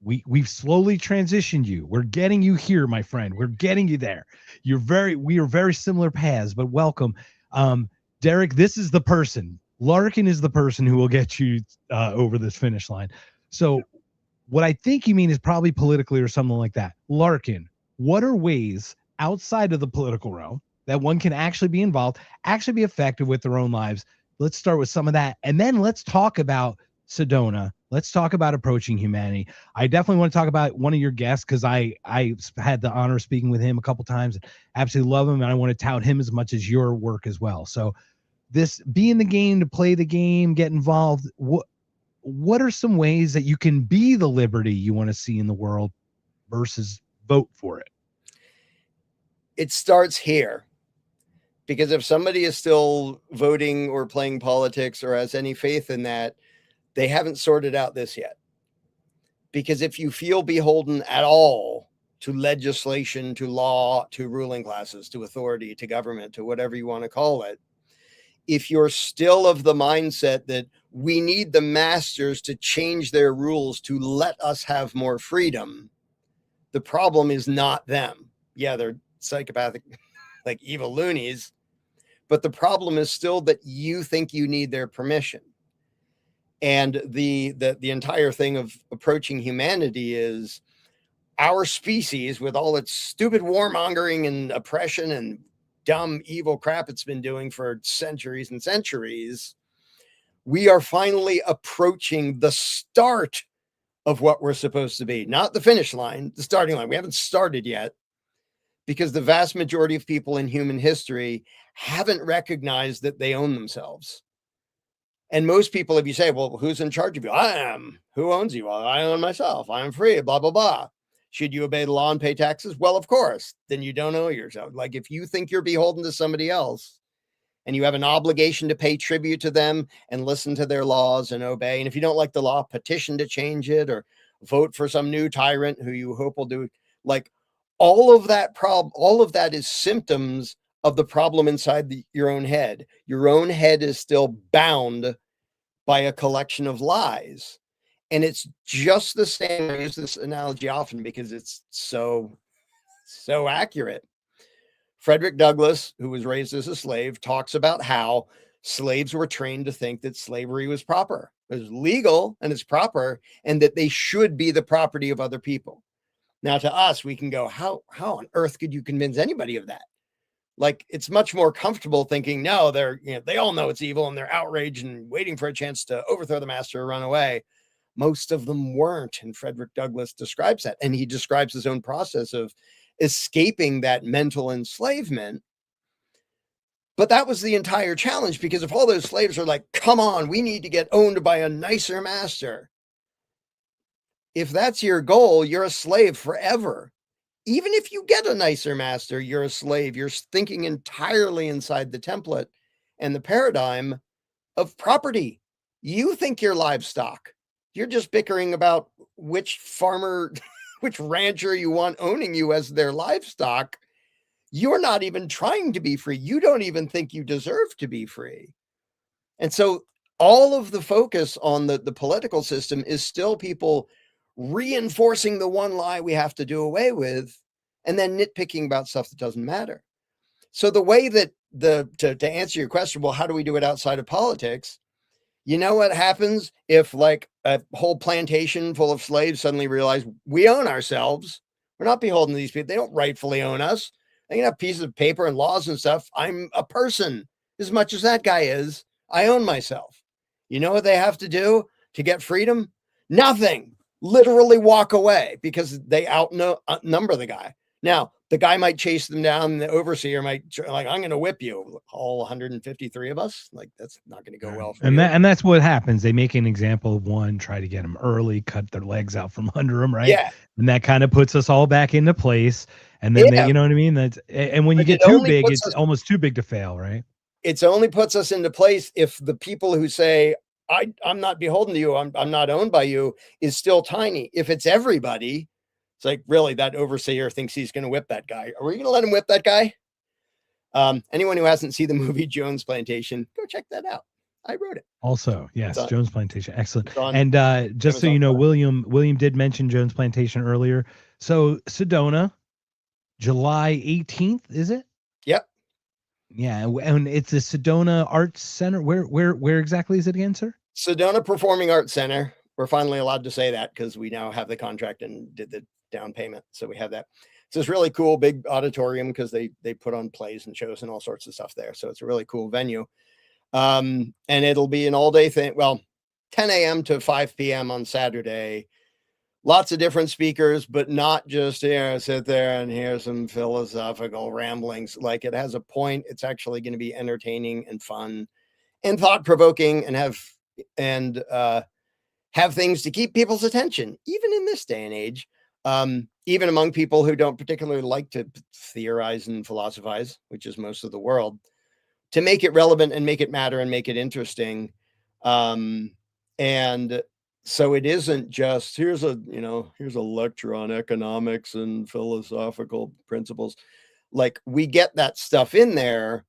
We've slowly transitioned you. We're getting you here, my friend. We're getting you there. We are very similar paths, but welcome. Derek, this is the person. Larkin is the person who will get you over this finish line. So what I think you mean is probably politically or something like that. Larkin, what are ways outside of the political realm that one can actually be involved, actually be effective with their own lives? Let's start with some of that. And then let's talk about Sedona. Let's talk about approaching humanity. I definitely want to talk about one of your guests because I had the honor of speaking with him a couple times and absolutely love him. And I want to tout him as much as your work as well. So this be in the game, to play the game, get involved. What are some ways that you can be the liberty you want to see in the world versus vote for it? It starts here. Because if somebody is still voting or playing politics or has any faith in that, they haven't sorted out this yet. Because if you feel beholden at all to legislation, to law, to ruling classes, to authority, to government, to whatever you want to call it, if you're still of the mindset that we need the masters to change their rules to let us have more freedom, the problem is not them. Yeah, they're psychopathic, like evil loonies, but the problem is still that you think you need their permission. And the entire thing of approaching humanity is our species, with all its stupid warmongering and oppression and dumb, evil crap it's been doing for centuries and centuries, we are finally approaching the start of what we're supposed to be. Not the finish line, the starting line. We haven't started yet, because the vast majority of people in human history haven't recognized that they own themselves. And most people, if you say, well, who's in charge of you? I am. Who owns you? Well, I own myself. I am free, blah, blah, blah. Should you obey the law and pay taxes? Well, of course. Then you don't owe yourself. Like if you think you're beholden to somebody else and you have an obligation to pay tribute to them and listen to their laws and obey, and if you don't like the law, petition to change it or vote for some new tyrant who you hope will do, like all of that is symptoms of the problem inside your own head. Your own head is still bound by a collection of lies. And it's just the same. I use this analogy often because it's so accurate. Frederick Douglass, who was raised as a slave, talks about how slaves were trained to think that slavery was proper. It was legal and it's proper, and that they should be the property of other people. Now, to us, we can go, how on earth could you convince anybody of that? Like, it's much more comfortable thinking, no, they all know it's evil and they're outraged and waiting for a chance to overthrow the master or run away. Most of them weren't. And Frederick Douglass describes that. And he describes his own process of escaping that mental enslavement. But that was the entire challenge, because if all those slaves are like, come on, we need to get owned by a nicer master. If that's your goal, you're a slave forever. Even if you get a nicer master, you're a slave. You're thinking entirely inside the template and the paradigm of property. You think you're livestock. You're just bickering about which farmer, which rancher you want owning you as their livestock. You're not even trying to be free. You don't even think you deserve to be free. And so all of the focus on the political system is still people reinforcing the one lie we have to do away with, and then nitpicking about stuff that doesn't matter. So the way that to answer your question, well, how do we do it outside of politics? You know what happens if like a whole plantation full of slaves suddenly realize we own ourselves? We're not beholden to these people. They don't rightfully own us. They can have pieces of paper and laws and stuff. I'm a person as much as that guy is. I own myself. You know what they have to do to get freedom? Nothing. Literally walk away, because they outnumber the guy. Now, the guy might chase them down. The overseer might like, I'm going to whip you. All 153 of us. Like, that's not going to go well for you. And that's what happens. They make an example of one, try to get them early, cut their legs out from under them, right? Yeah. And that kind of puts us all back into place. And then they, you know what I mean? And when you get too big, it's almost too big to fail, right? It only puts us into place if the people who say, I'm not beholden to you, I'm not owned by you, is still tiny. If it's everybody, it's like, really, that overseer thinks he's going to whip that guy. Are we going to let him whip that guy? Anyone who hasn't seen the movie Jones Plantation, go check that out. I wrote it. Also, yes, Jones Plantation. Excellent. On, and just so you know, William did mention Jones Plantation earlier. So Sedona, July 18th, is it? Yep. Yeah, and it's the Sedona Arts Center. Where exactly is it again, sir? Sedona Performing Arts Center. We're finally allowed to say that because we now have the contract and did the down payment. So we have that. It's this really cool big auditorium because they put on plays and shows and all sorts of stuff there. So it's a really cool venue. And it'll be an all day thing. Well, 10 a.m. to 5 p.m. on Saturday. Lots of different speakers, but not just here, sit there and hear some philosophical ramblings. Like, it has a point. It's actually going to be entertaining and fun and thought provoking, and and have things to keep people's attention, even in this day and age. Even among people who don't particularly like to theorize and philosophize, which is most of the world, to make it relevant and make it matter and make it interesting. And so it isn't just here's a lecture on economics and philosophical principles. Like, we get that stuff in there,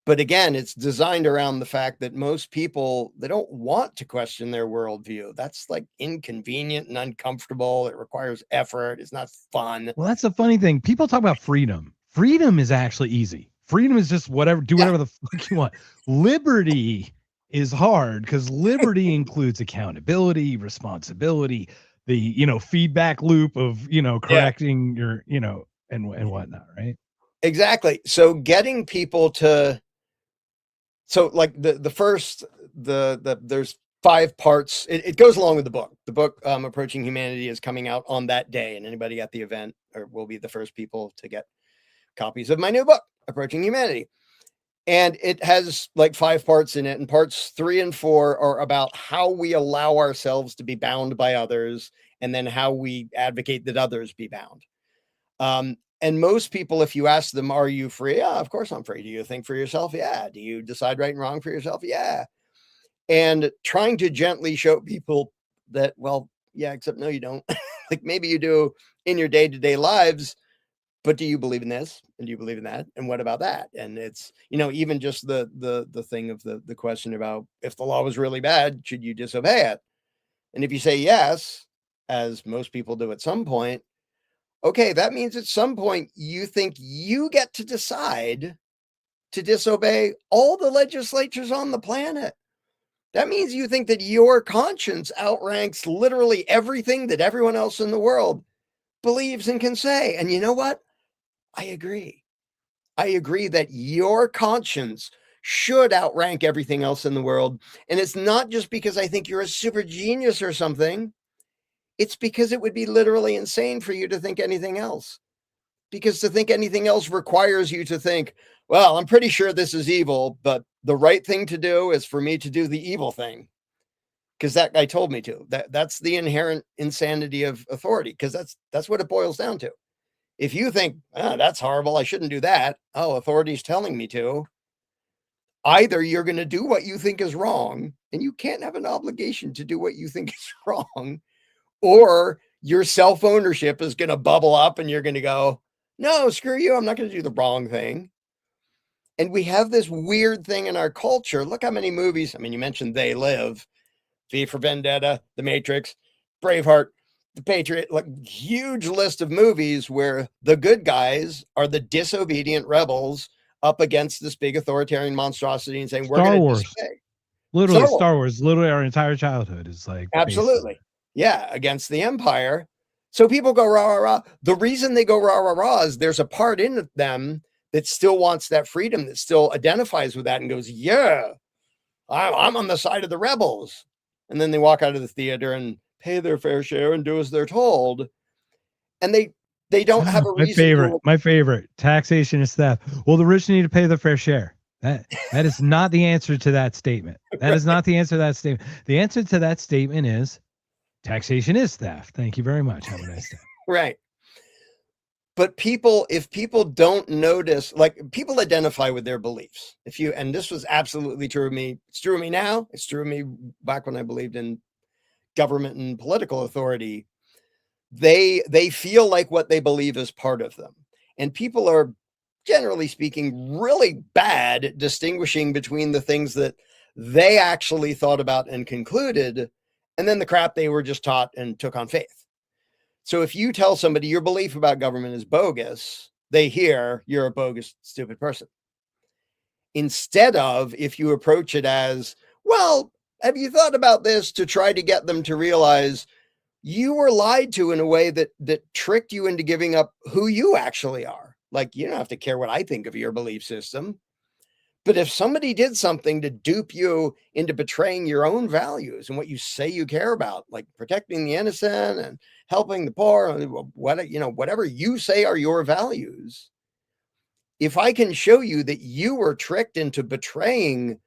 but again, it's designed around the fact that most people, they don't want to question their worldview. That's like inconvenient and uncomfortable. It requires effort. It's not fun. Well, that's the funny thing. People talk about freedom. Freedom is actually easy. Freedom is just whatever, do whatever the fuck you want. Liberty is hard because liberty includes accountability, responsibility, the feedback loop of correcting your and whatnot, right? Exactly. So getting people to, so like there's 5 parts. It goes along with the book. The book, Approaching Humanity, is coming out on that day, and anybody at the event will be the first people to get copies of my new book, Approaching Humanity. And it has like 5 parts in it, and parts 3 and 4 are about how we allow ourselves to be bound by others, and then how we advocate that others be bound. And most people, if you ask them, are you free? Yeah, of course I'm free. Do you think for yourself? Yeah. Do you decide right and wrong for yourself? Yeah. And trying to gently show people that, well, yeah, except no, you don't. Like, maybe you do in your day-to-day lives, but do you believe in this? And do you believe in that? And what about that? And it's, even just the thing of the question about, if the law was really bad, should you disobey it? And if you say yes, as most people do at some point, okay, that means at some point you think you get to decide to disobey all the legislatures on the planet. That means you think that your conscience outranks literally everything that everyone else in the world believes and can say. And you know what? I agree. I agree that your conscience should outrank everything else in the world. And it's not just because I think you're a super genius or something. It's because it would be literally insane for you to think anything else. Because to think anything else requires you to think, well, I'm pretty sure this is evil, but the right thing to do is for me to do the evil thing, because that guy told me to. That's the inherent insanity of authority, because that's what it boils down to. If you think, that's horrible, I shouldn't do that. Oh, authority's telling me to. Either you're going to do what you think is wrong, and you can't have an obligation to do what you think is wrong, or your self-ownership is going to bubble up and you're going to go, no, screw you, I'm not going to do the wrong thing. And we have this weird thing in our culture. Look how many movies, I mean, you mentioned They Live, V for Vendetta, The Matrix, Braveheart, The Patriot, like huge list of movies where the good guys are the disobedient rebels up against this big authoritarian monstrosity and saying, we're going to disobey. Literally, Star Wars, literally our entire childhood is like, absolutely. Yeah, against the Empire. So people go rah, rah, rah. The reason they go rah, rah, rah is there's a part in them that still wants that freedom, that still identifies with that and goes, yeah, I'm on the side of the rebels. And then they walk out of the theater and pay their fair share and do as they're told. And they don't have a reason. My favorite, taxation is theft. Well, the rich need to pay their fair share. That is not the answer to that statement. That is not the answer to that statement. The answer to that statement is taxation is theft. Thank you very much. Have a nice day. Right. But if people don't notice, like, people identify with their beliefs. And this was absolutely true of me. It's true of me now. It's true of me back when I believed in government and political authority. They feel like what they believe is part of them. And people are, generally speaking, really bad at distinguishing between the things that they actually thought about and concluded, and then the crap they were just taught and took on faith. So if you tell somebody your belief about government is bogus, they hear you're a bogus, stupid person. instead of if you approach it as, well, have you thought about this, to try to get them to realize you were lied to in a way that tricked you into giving up who you actually are. Like, you don't have to care what I think of your belief system. But if somebody did something to dupe you into betraying your own values and what you say you care about, like protecting the innocent and helping the poor, whatever you say are your values, if I can show you that you were tricked into betraying,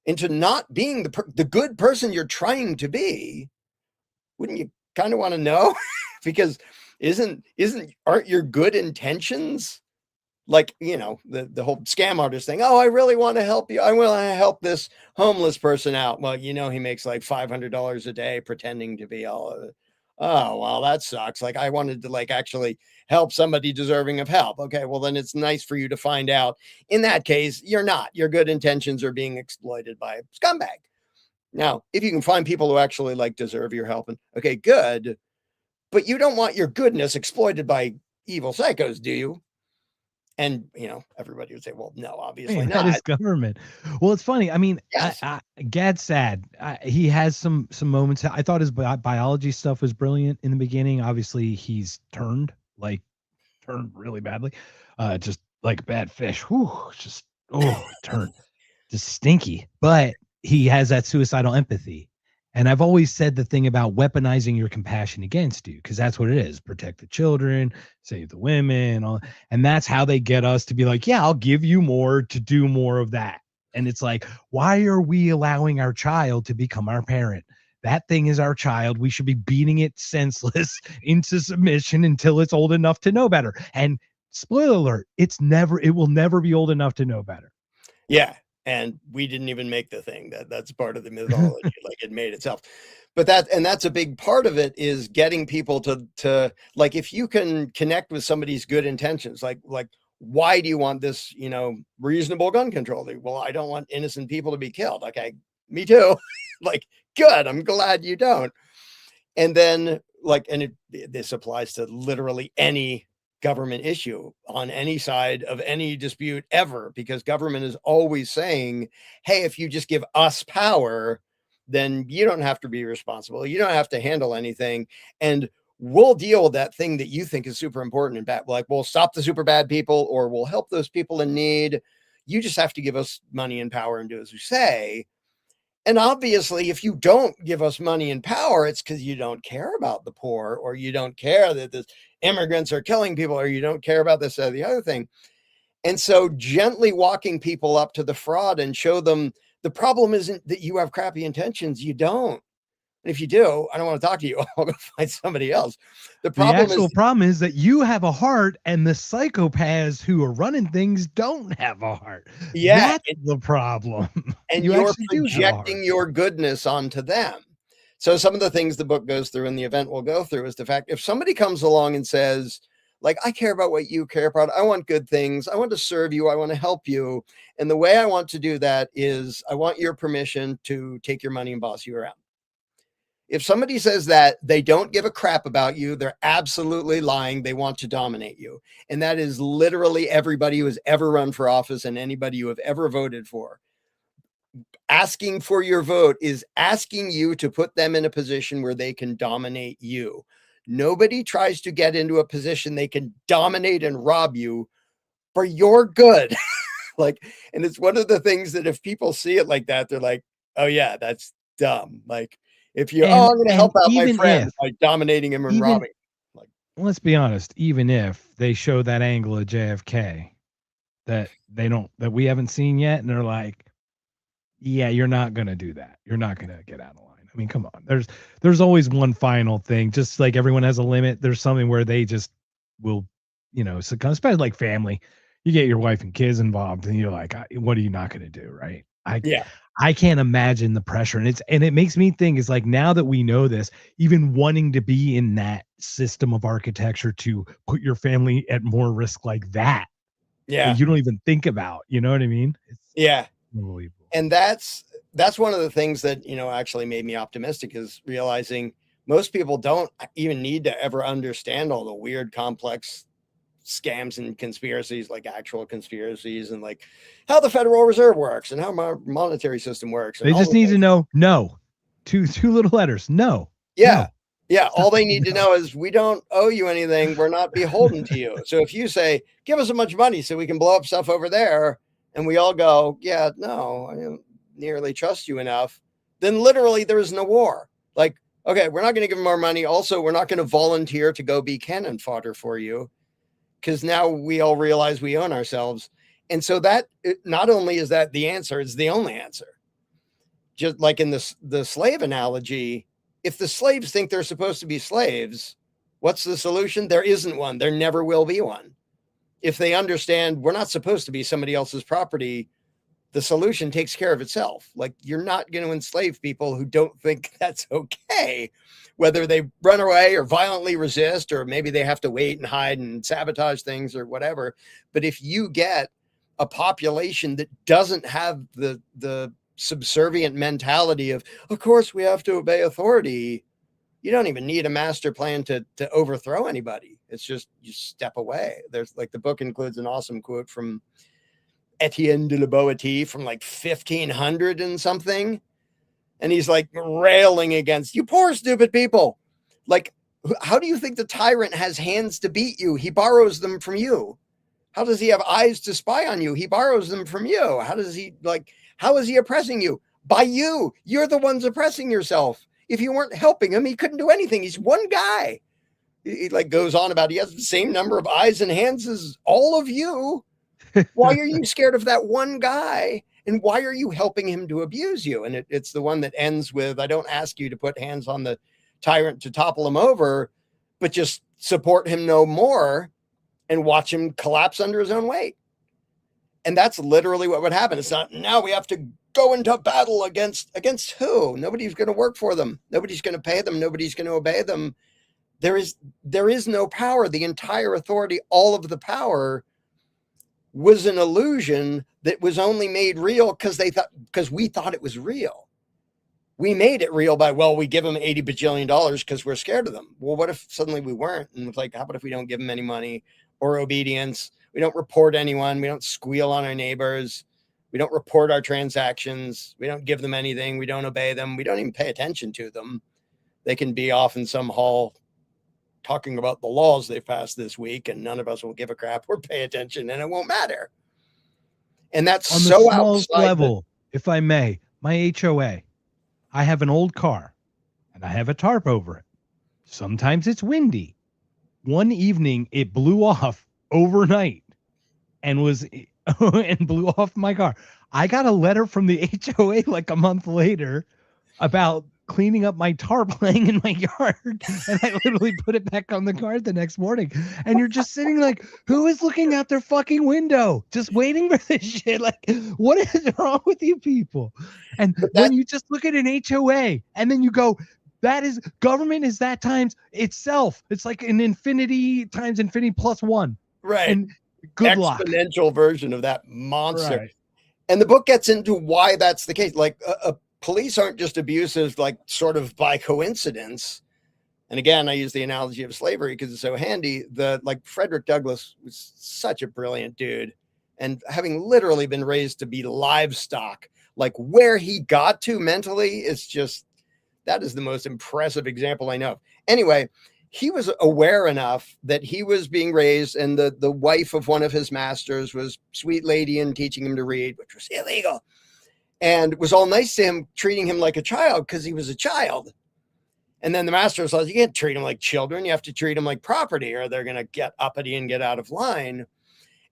into not being the good person you're trying to be, wouldn't you kind of want to know? Because aren't your good intentions, like, the whole scam artist thing? Oh, I really want to help you. I want to help this homeless person out. Well, he makes like $500 a day pretending to be all of it. Oh, well, that sucks. Like, I wanted to like actually help somebody deserving of help. Okay, well, then it's nice for you to find out in that case you're not. Your good intentions are being exploited by a scumbag. Now, if you can find people who actually like deserve your help, and okay, good, but you don't want your goodness exploited by evil psychos, do you? And everybody would say, well, no, obviously Man, that not. is government. Well, it's funny. I mean, Yes. Gad's sad. He has some moments. I thought his biology stuff was brilliant in the beginning. Obviously, he's turned really badly. Just like a bad fish. Whew, just turned just stinky. But he has that suicidal empathy. And I've always said the thing about weaponizing your compassion against you, because that's what it is. Protect the children, save the women, and that's how they get us to be like, yeah, I'll give you more to do more of that. And it's like, why are we allowing our child to become our parent? That thing is our child. We should be beating it senseless into submission until it's old enough to know better. And spoiler alert, it will never be old enough to know better. Yeah. And we didn't even make the thing. That's part of the mythology. Like, it made itself. But that's a big part of it, is getting people to like, if you can connect with somebody's good intentions, like why do you want this, reasonable gun control? Well, I don't want innocent people to be killed. Okay, me too. Like, good. I'm glad you don't. And then this applies to literally any government issue on any side of any dispute ever, because government is always saying, hey, if you just give us power, then you don't have to be responsible. You don't have to handle anything. And we'll deal with that thing that you think is super important and bad. Like, we'll stop the super bad people, or we'll help those people in need. You just have to give us money and power and do as we say. And obviously, if you don't give us money and power, it's because you don't care about the poor, or you don't care that the immigrants are killing people, or you don't care about this or the other thing. And so gently walking people up to the fraud and show them the problem isn't that you have crappy intentions. You don't. And if you do, I don't want to talk to you. I'll go find somebody else. The The problem actual is, problem is that you have a heart and the psychopaths who are running things don't have a heart. yeah, That's the problem. and You you're actually do have a heart. projecting your goodness onto them. So some of the things the book goes through and the event will go through is the fact, if somebody comes along and says, like, I care about what you care about, I want good things, I want to serve you, I want to help you, and the way I want to do that is I want your permission to take your money and boss you around. If somebody says that, they don't give a crap about you, they're absolutely lying, they want to dominate you. And that is literally everybody who has ever run for office and anybody you have ever voted for. Asking for your vote is asking you to put them in a position where they can dominate you. Nobody tries to get into a position they can dominate and rob you for your good. Like, and it's one of the things that if people see it like that, they're like, oh yeah, that's dumb. Like, if you, oh, And I'm going to and help out my even friend if by dominating him and even robbing him. Like, let's be honest, even if they show that angle of JFK that we haven't seen yet, and they're like, yeah, you're not gonna do that. You're not gonna get out of line. I mean, come on. There's always one final thing. Just like everyone has a limit, there's something where they just will, succumb, especially like family. You get your wife and kids involved, and you're like, what are you not gonna do, right? yeah, I can't imagine the pressure. And it makes me think, is like, now that we know this, even wanting to be in that system of architecture to put your family at more risk like that yeah, you don't even think about, you know what I mean? It's yeah. unbelievable. And that's one of the things that, actually made me optimistic, is realizing most people don't even need to ever understand all the weird, complex scams and conspiracies, like actual conspiracies, and like how the Federal Reserve works and how my monetary system works. And They all just the need to things. know no. Two little letters. No. Yeah. No. Yeah. All Stop. they need to know is we don't owe you anything. We're not beholden to you. So if you say, give us a bunch of money so we can blow up stuff over there, and we all go, yeah, no, I don't nearly trust you enough, then literally there is no war. Like, okay, we're not going to give them more money. Also, we're not going to volunteer to go be cannon fodder for you, because now we all realize we own ourselves. And so that not only is that the answer, it's the only answer. Just like in the slave analogy, if the slaves think they're supposed to be slaves, what's the solution? There isn't one. There never will be one. If they understand we're not supposed to be somebody else's property, the solution takes care of itself. Like, you're not going to enslave people who don't think that's okay, whether they run away or violently resist, or maybe they have to wait and hide and sabotage things or whatever. But if you get a population that doesn't have the subservient mentality of course we have to obey authority, you don't even need a master plan to overthrow anybody. It's just you step away. There's like, the book includes an awesome quote from Etienne de la Boétie from like 1500 and something. And he's like railing against you poor stupid people. Like, how do you think the tyrant has hands to beat you? He borrows them from you. How does he have eyes to spy on you? He borrows them from you. How is he oppressing you? By you. You're the ones oppressing yourself. If you weren't helping him, he couldn't do anything. He's one guy. He like goes on about he has the same number of eyes and hands as all of you. Why are you scared of that one guy? And why are you helping him to abuse you? And it's the one that ends with, I don't ask you to put hands on the tyrant to topple him over, but just support him no more and watch him collapse under his own weight. And that's literally what would happen. It's not, now we have to go into battle against who? Nobody's going to work for them. Nobody's going to pay them. Nobody's going to obey them. There is no power. The entire authority, all of the power was an illusion that was only made real because we thought it was real. We made it real by, well, we give them $80 bajillion because we're scared of them. Well, what if suddenly we weren't? And it's like, how about if we don't give them any money or obedience? We don't report anyone. We don't squeal on our neighbors. We don't report our transactions. We don't give them anything. We don't obey them. We don't even pay attention to them. They can be off in some hall talking about the laws they passed this week, and none of us will give a crap or pay attention, and it won't matter. And that's on the so smallest outside level, if I may, my HOA. I have an old car, and I have a tarp over it. Sometimes it's windy. One evening, it blew off overnight and blew off my car. I got a letter from the HOA like a month later about cleaning up my tarp laying in my yard, and I literally put it back on the car the next morning. And you're just sitting like, who is looking out their fucking window just waiting for this shit? Like, what is wrong with you people? And when you just look at an HOA and then you go, that is government is that times itself. It's like an infinity times infinity plus one. right. And good luck. Exponential version of that monster. Right. And the book gets into why that's the case. Like, police aren't just abusive, like sort of by coincidence. And again, I use the analogy of slavery because it's so handy. Like Frederick Douglass was such a brilliant dude. And having literally been raised to be livestock, like where he got to mentally is just, that is the most impressive example I know. Anyway, he was aware enough that he was being raised, and the wife of one of his masters was sweet lady and teaching him to read, which was illegal. And was all nice to him, treating him like a child because he was a child. And then the master was like, you can't treat them like children. You have to treat them like property, or they're going to get uppity and get out of line.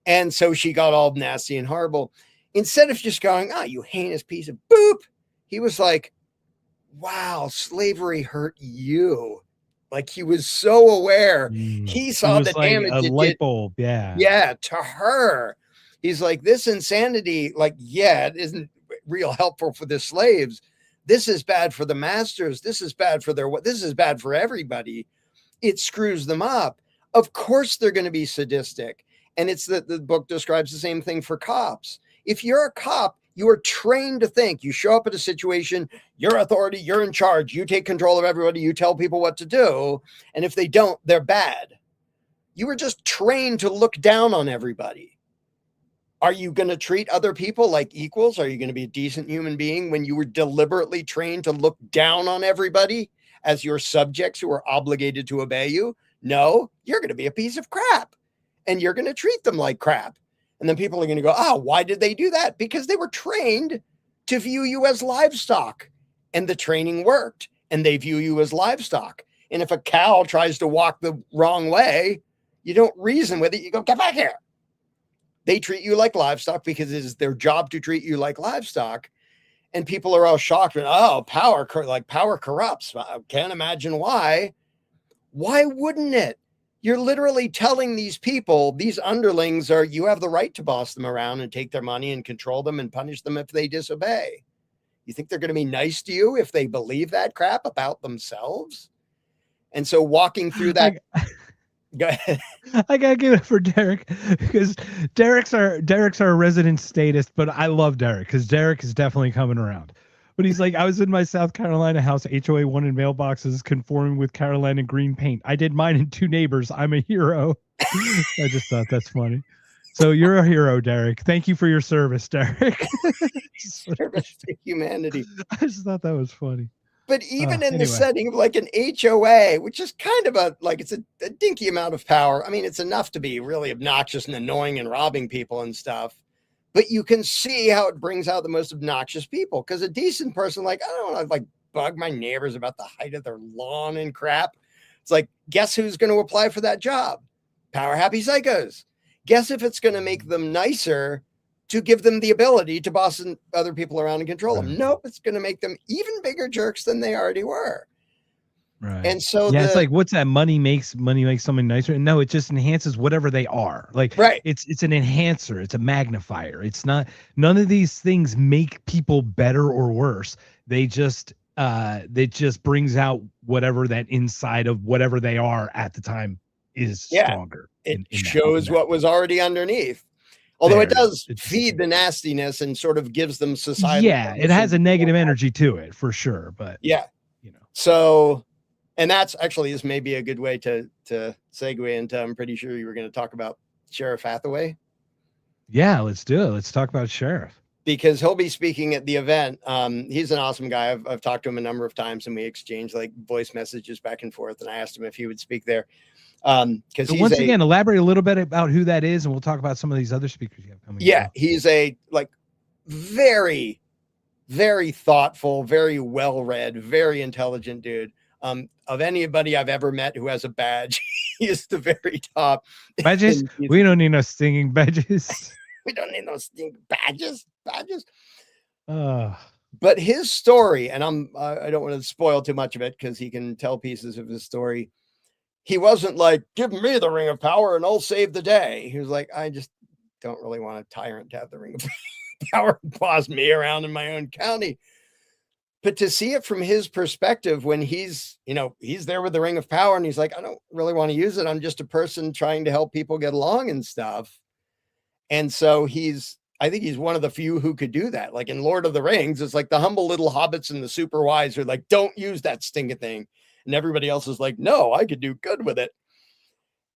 And so she got all nasty and horrible. Instead of just going, oh, you heinous piece of boop, he was like, wow, slavery hurt you. Like, he was so aware. He saw the like damage a it light did. bulb. Yeah. Yeah, to her. He's like, this insanity, like, yeah, it isn't real helpful for the slaves. This is bad for the masters. This is bad for this is bad for everybody. It screws them up. Of course they're going to be sadistic. And it's that the book describes the same thing for cops. If you're a cop, you are trained to think. You show up at a situation, you're authority, you're in charge, you take control of everybody, you tell people what to do. And if they don't, they're bad. You were just trained to look down on everybody. Are you going to treat other people like equals? Are you going to be a decent human being when you were deliberately trained to look down on everybody as your subjects who are obligated to obey you? No, you're going to be a piece of crap and you're going to treat them like crap. And then people are going to go, oh, why did they do that? Because they were trained to view you as livestock, and the training worked and they view you as livestock. And if a cow tries to walk the wrong way, you don't reason with it. You go, get back here. They treat you like livestock because it is their job to treat you like livestock. And people are all shocked. And, oh, power corrupts. I can't imagine why. Why wouldn't it? You're literally telling these people, these underlings you have the right to boss them around and take their money and control them and punish them if they disobey. You think they're going to be nice to you if they believe that crap about themselves? And so walking through that. Go ahead. I gotta give it for Derek, because Derek's our resident statist, but I love Derek because Derek is definitely coming around. But he's like, I was in my South Carolina house, HOA wanted mailboxes conforming with Carolina green paint. I did mine in 2 neighbors. I'm a hero. I just thought that's funny. So you're a hero, Derek. Thank you for your service, Derek. Service to humanity. I just thought that was funny. But even in the setting of like an HOA, which is kind of it's a dinky amount of power. I mean, it's enough to be really obnoxious and annoying and robbing people and stuff. But you can see how it brings out the most obnoxious people, because a decent person, like, I don't want to like bug my neighbors about the height of their lawn and crap. It's like, guess who's going to apply for that job? Power happy psychos. Guess if it's going to make them nicer to give them the ability to boss other people around and control them. Nope, it's going to make them even bigger jerks than they already were. Right. And so it's like, what's that? Money makes someone nicer. And no, it just enhances whatever they are. Like, right. It's an enhancer. It's a magnifier. It's not, none of these things make people better or worse. They just brings out whatever that inside of whatever they are at the time is stronger. It shows what was already underneath. Although it does feed the nastiness and sort of gives them societal. Yeah, it has a negative energy to it for sure. But yeah, so, and that's actually, this may be a good way to segue into, I'm pretty sure you were going to talk about Sheriff Hathaway. Yeah, let's do it. Let's talk about Sheriff. Because he'll be speaking at the event. He's an awesome guy. I've talked to him a number of times and we exchanged like voice messages back and forth. And I asked him if he would speak there. Because so once again, elaborate a little bit about who that is, and we'll talk about some of these other speakers you have coming. Yeah, he's a like very, very thoughtful, very well-read, very intelligent dude. Of anybody I've ever met who has a badge, he is the very top. Badges? We don't need no stinging badges. We don't need no stinging badges. But his story, and I don't want to spoil too much of it because he can tell pieces of his story. He wasn't like, give me the ring of power and I'll save the day. He was like, I just don't really want a tyrant to have the ring of power and boss me around in my own county. But to see it from his perspective, when he's there with the ring of power and he's like, I don't really want to use it. I'm just a person trying to help people get along and stuff. And so I think he's one of the few who could do that. Like in Lord of the Rings, it's like the humble little hobbits and the super wise are like, don't use that stinking thing. And everybody else is like, no, I could do good with it.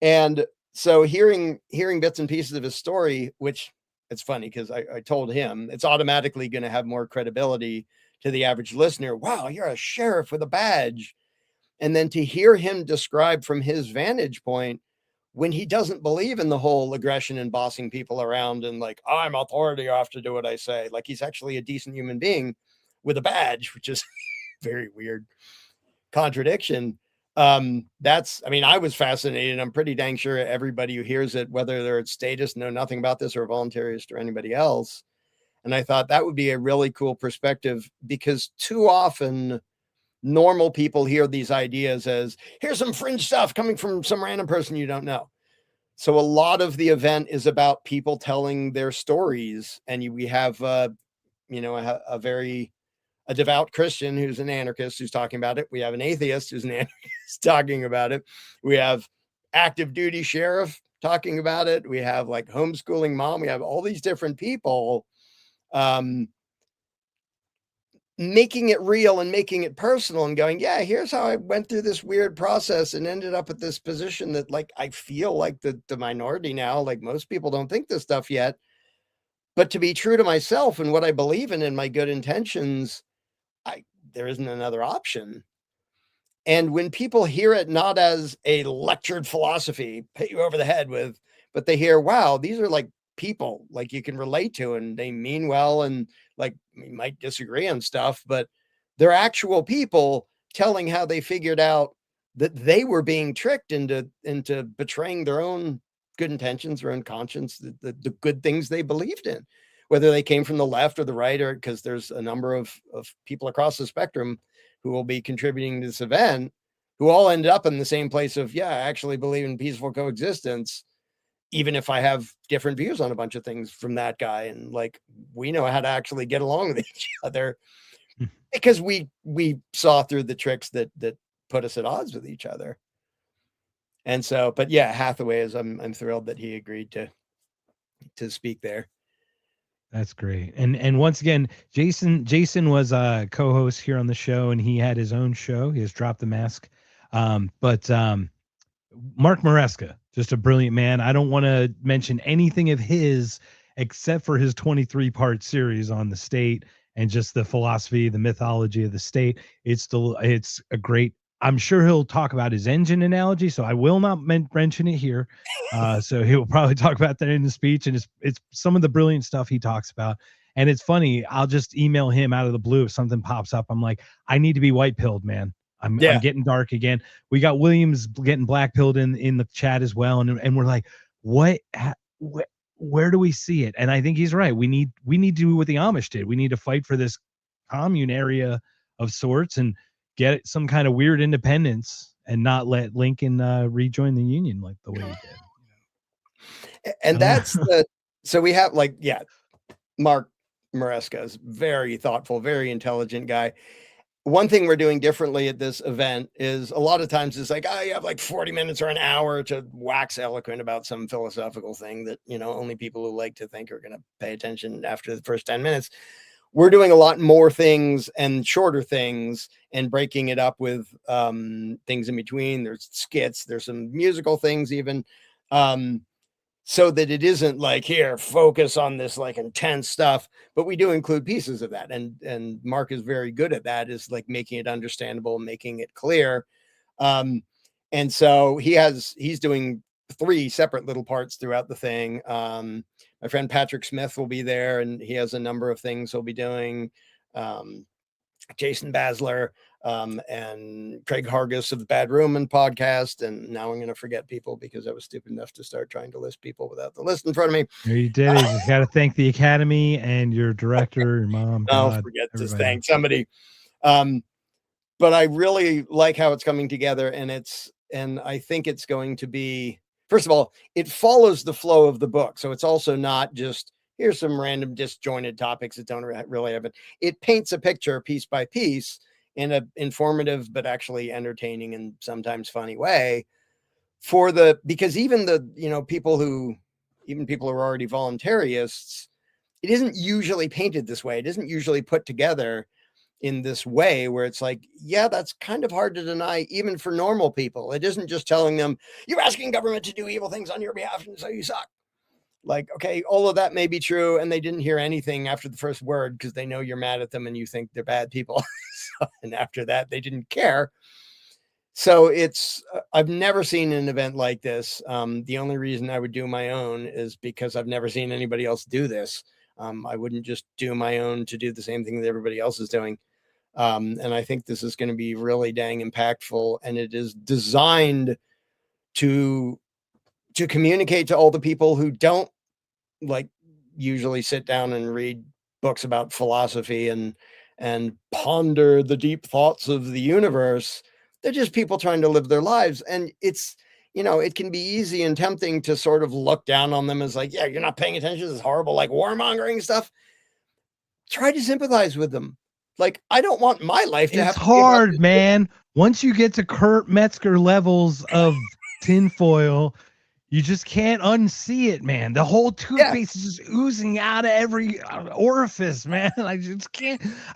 And so hearing bits and pieces of his story, which it's funny because I told him it's automatically going to have more credibility to the average listener. Wow, you're a sheriff with a badge. And then to hear him describe from his vantage point, when he doesn't believe in the whole aggression and bossing people around and like, I'm authority, I have to do what I say. Like he's actually a decent human being with a badge, which is very weird contradiction. I was fascinated. I'm pretty dang sure everybody who hears it, whether they're at status, know nothing about this, or a voluntarist or anybody else. And I thought that would be a really cool perspective, because too often normal people hear these ideas as, here's some fringe stuff coming from some random person you don't know. So a lot of the event is about people telling their stories. And we have, a devout Christian who's an anarchist who's talking about it. We have an atheist who's an anarchist talking about it. We have active duty sheriff talking about it. We have like homeschooling mom. We have all these different people making it real and making it personal and going, yeah, here's how I went through this weird process and ended up at this position that, like, I feel like the minority now, like most people don't think this stuff yet. But to be true to myself and what I believe in and my good intentions, I there isn't another option. And when people hear it not as a lectured philosophy, hit you over the head with, but they hear, wow, these are like people like you can relate to and they mean well. And like we might disagree on stuff, but they're actual people telling how they figured out that they were being tricked into betraying their own good intentions, their own conscience, the good things they believed in, whether they came from the left or the right, or because there's a number of people across the spectrum who will be contributing to this event, who all ended up in the same place of, yeah, I actually believe in peaceful coexistence, even if I have different views on a bunch of things from that guy. And like, we know how to actually get along with each other because we saw through the tricks that put us at odds with each other. And so, but yeah, Hathaway is, I'm thrilled that he agreed to speak there. That's great. And once again, Jason was a co-host here on the show, and he had his own show. He has Drop the Mask. But Mark Maresca, just a brilliant man. I don't want to mention anything of his except for his 23-part series on the state and just the philosophy, the mythology of the state. It's a great. I'm sure he'll talk about his engine analogy, so I will not mention it here. So he will probably talk about that in the speech, and it's some of the brilliant stuff he talks about. And it's funny, I'll just email him out of the blue if something pops up. I'm like, I need to be white pilled, man. I'm getting dark again. We got Williams getting black pilled in the chat as well, and we're like, where do we see it? And I think he's right. We need to do what the Amish did. We need to fight for this commune area of sorts and get some kind of weird independence and not let Lincoln rejoin the Union like the way he did. And that's so we have like, yeah, Mark Maresca is very thoughtful, very intelligent guy. One thing we're doing differently at this event is a lot of times it's like, oh, you have like 40 minutes or an hour to wax eloquent about some philosophical thing that, only people who like to think are going to pay attention after the first 10 minutes. We're doing a lot more things and shorter things and breaking it up with things in between. There's skits, there's some musical things even. So that it isn't like, here, focus on this like intense stuff, but we do include pieces of that. And Mark is very good at that, is like making it understandable, making it clear. And so he's doing 3 separate little parts throughout the thing. My friend Patrick Smith will be there, and he has a number of things he'll be doing. Jason Basler, and Craig Hargis of the Bad Roman podcast. And now I'm going to forget people because I was stupid enough to start trying to list people without the list in front of me. You did it. You got to thank the Academy and your director, your mom. I'll forget to thank somebody. But I really like how it's coming together, and I think it's going to be, first of all, it follows the flow of the book. So it's also not just, here's some random disjointed topics that don't really have it. It paints a picture piece by piece in an informative, but actually entertaining and sometimes funny way because even people who are already voluntarists, it isn't usually painted this way. It isn't usually put together in this way where it's like, yeah, that's kind of hard to deny even for normal people. It isn't just telling them, you're asking government to do evil things on your behalf and so you suck. Like, okay, all of that may be true, and they didn't hear anything after the first word because they know you're mad at them and you think they're bad people. And after that, they didn't care. So I've never seen an event like this. The only reason I would do my own is because I've never seen anybody else do this. I wouldn't just do my own to do the same thing that everybody else is doing. And I think this is going to be really dang impactful, and it is designed to communicate to all the people who don't like usually sit down and read books about philosophy and ponder the deep thoughts of the universe. They're just people trying to live their lives. And it's, it can be easy and tempting to sort of look down on them as like, yeah, you're not paying attention to this horrible, like warmongering stuff. Try to sympathize with them. Like, I don't want my life to have. It's hard, man. Once you get to Kurt Metzger levels of tinfoil, You just can't unsee it, man. The whole Yeah, toothpaste is just oozing out of every orifice, man. I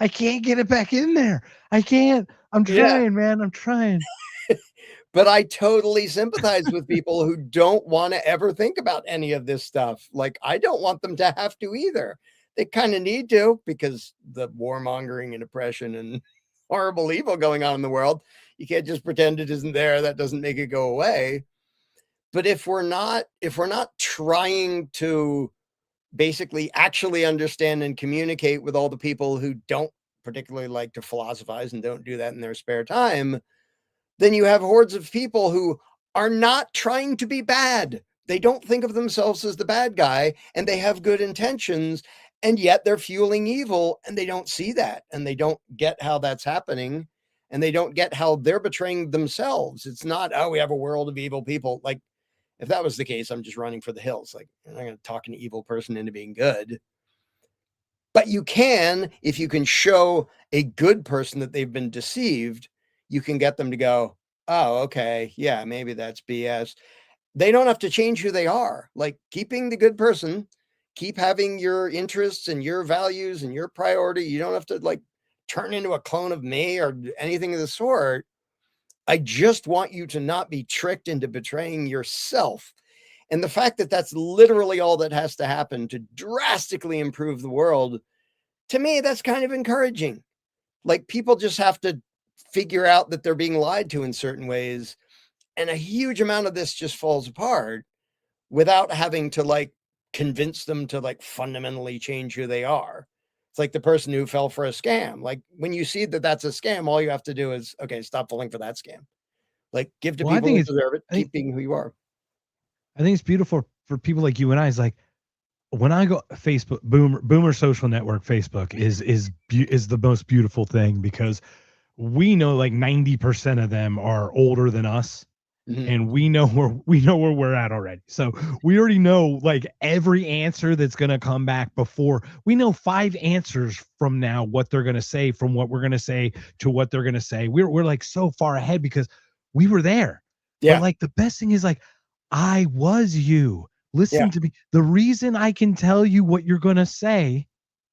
can't get it back in there. I can't. I'm yeah. trying, man. I'm trying. But I totally sympathize with people who don't want to ever think about any of this stuff. Like, I don't want them to have to either. They kind of need to because the warmongering and oppression and horrible evil going on in the world, you can't just pretend it isn't there. That doesn't make it go away. But if we're not trying to basically actually understand and communicate with all the people who don't particularly like to philosophize and don't do that in their spare time, then you have hordes of people who are not trying to be bad. They don't think of themselves as the bad guy and they have good intentions, and yet they're fueling evil and they don't see that and they don't get how that's happening and they don't get how they're betraying themselves. It's not, oh, we have a world of evil people. Like, if that was the case, I'm just running for the hills. Like, I'm not going to talk an evil person into being good. But you can, if you can show a good person that they've been deceived, you can get them to go, oh, okay, yeah, maybe that's BS. They don't have to change who they are. Like, keeping the good person, keep having your interests and your values and your priority. You don't have to like turn into a clone of me or anything of the sort. I just want you to not be tricked into betraying yourself. And the fact that that's literally all that has to happen to drastically improve the world, to me, that's kind of encouraging. Like, people just have to figure out that they're being lied to in certain ways. And a huge amount of this just falls apart without having to like convince them to like fundamentally change who they are. It's like the person who fell for a scam. Like, when you see that that's a scam, all you have to do is, okay, stop falling for that scam. Like, give to Well, people who deserve it. I think Keep being who you are. I think it's beautiful for people like you and I. Is like when I go Facebook, Boomer Social Network, Facebook is the most beautiful thing because we know like 90% of them are older than us, Mhm. and we know where we're at already. So we already know like every answer that's going to come back before. We know 5 answers from now what they're going to say, from what we're going to say to what they're going to say. We're like so far ahead because we were there. But Yeah. like the best thing is like I was you. Yeah. Listen to me. The reason I can tell you what you're going to say